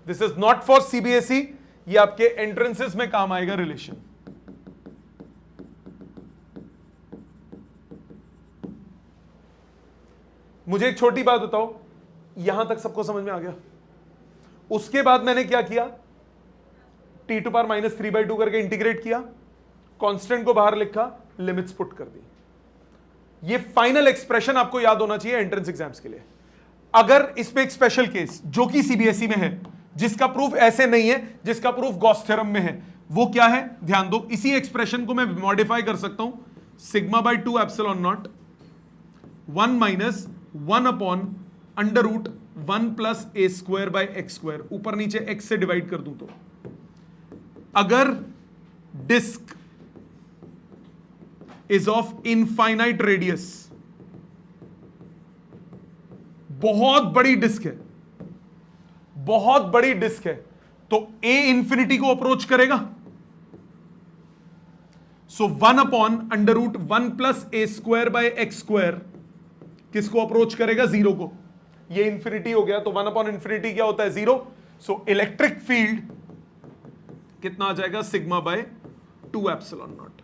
This is not for CBSE, ये आपके एंट्रेंसेस में काम आएगा रिलेशन। मुझे एक छोटी बात बताओ, यहां तक सबको समझ में आ गया? उसके बाद मैंने क्या किया, t टू पावर माइनस 3/2 करके इंटीग्रेट किया, कांस्टेंट को बाहर लिखा, लिमिट्स पुट कर दी। ये फाइनल एक्सप्रेशन आपको याद होना चाहिए एंट्रेंस एग्जाम्स के लिए। अगर इसमें एक स्पेशल केस जो कि सीबीएसई में है, जिसका प्रूफ ऐसे नहीं है, जिसका प्रूफ गॉस थ्योरम में है, वो क्या है ध्यान दो। इसी एक्सप्रेशन को मैं मॉडिफाई कर सकता हूं, sigma by 2 epsilon naught 1 minus 1 upon under root 1 plus a square by x square, ऊपर नीचे x से डिवाइड कर दूं तो अगर disc is of infinite radius, बहुत बड़ी डिस्क है, बहुत बड़ी डिस्क है, तो a इंफिनिटी को अप्रोच करेगा, so 1 upon under root 1 plus a square by x square किसको अप्रोच करेगा? जीरो को। ये इंफिनिटी हो गया, तो 1 अपॉन इंफिनिटी क्या होता है? जीरो। सो इलेक्ट्रिक फील्ड कितना आ जाएगा? Sigma by 2 epsilon not.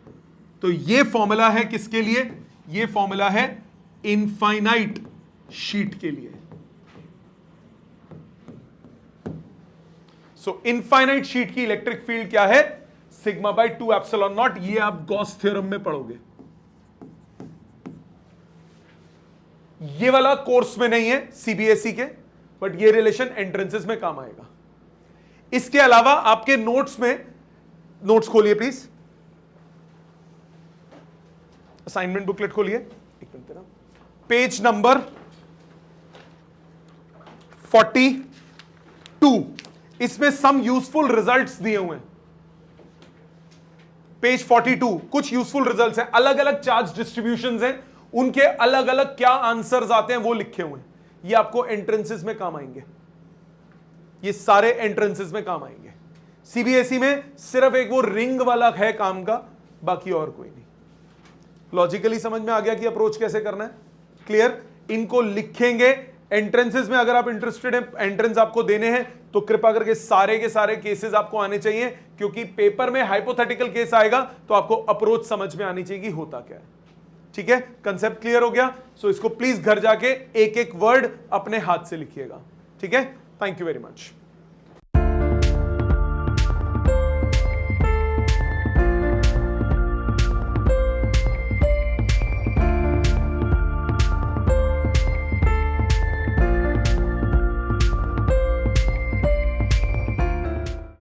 तो ये फॉर्मूला है किसके लिए? ये फॉर्मूला है इनफाइनाइट शीट के लिए। सो इनफाइनाइट शीट की इलेक्ट्रिक फील्ड क्या है? Sigma by 2 epsilon not. ये आप गॉस थ्योरम में पढ़ोगे, ये वाला कोर्स में नहीं है सीबीएसई के, बट ये रिलेशन एंट्रेंसेस में काम आएगा। इसके अलावा आपके नोट्स में, नोट्स खोलिए प्लीज, असाइनमेंट बुकलेट खोलिए, एक मिनट तेरा, पेज नंबर 42, इसमें सम यूजफुल रिजल्ट्स दिए हुए हैं। पेज 42 कुछ यूजफुल रिजल्ट्स हैं, अलग अलग चार्ज डिस्ट्रीब्यूशंस हैं, उनके अलग अलग क्या आंसर्स आते हैं वो लिखे हुए हैं। ये आपको एंट्रेंसेस में काम आएंगे, ये सारे एंट्रेंसेस में काम आएंगे। सीबीएसई में सिर्फ एक वो रिंग वाला है काम का, बाकी और कोई नहीं। लॉजिकली समझ में आ गया कि अप्रोच कैसे करना है? क्लियर? इनको लिखेंगे एंट्रेंसेस में। अगर आप इंटरेस्टेड हैं, एंट्रेंस आपको देने हैं, तो कृपा करके सारे के सारे केसेस आपको आने चाहिए, क्योंकि पेपर में हाइपोथेटिकल केस आएगा तो आपको अप्रोच समझ में आनी चाहिए कि होता क्या है। ठीक है, कंसेप्ट क्लियर हो गया? सो इसको प्लीज घर जाके एक एक वर्ड अपने हाथ से लिखिएगा। ठीक है, थैंक यू वेरी मच।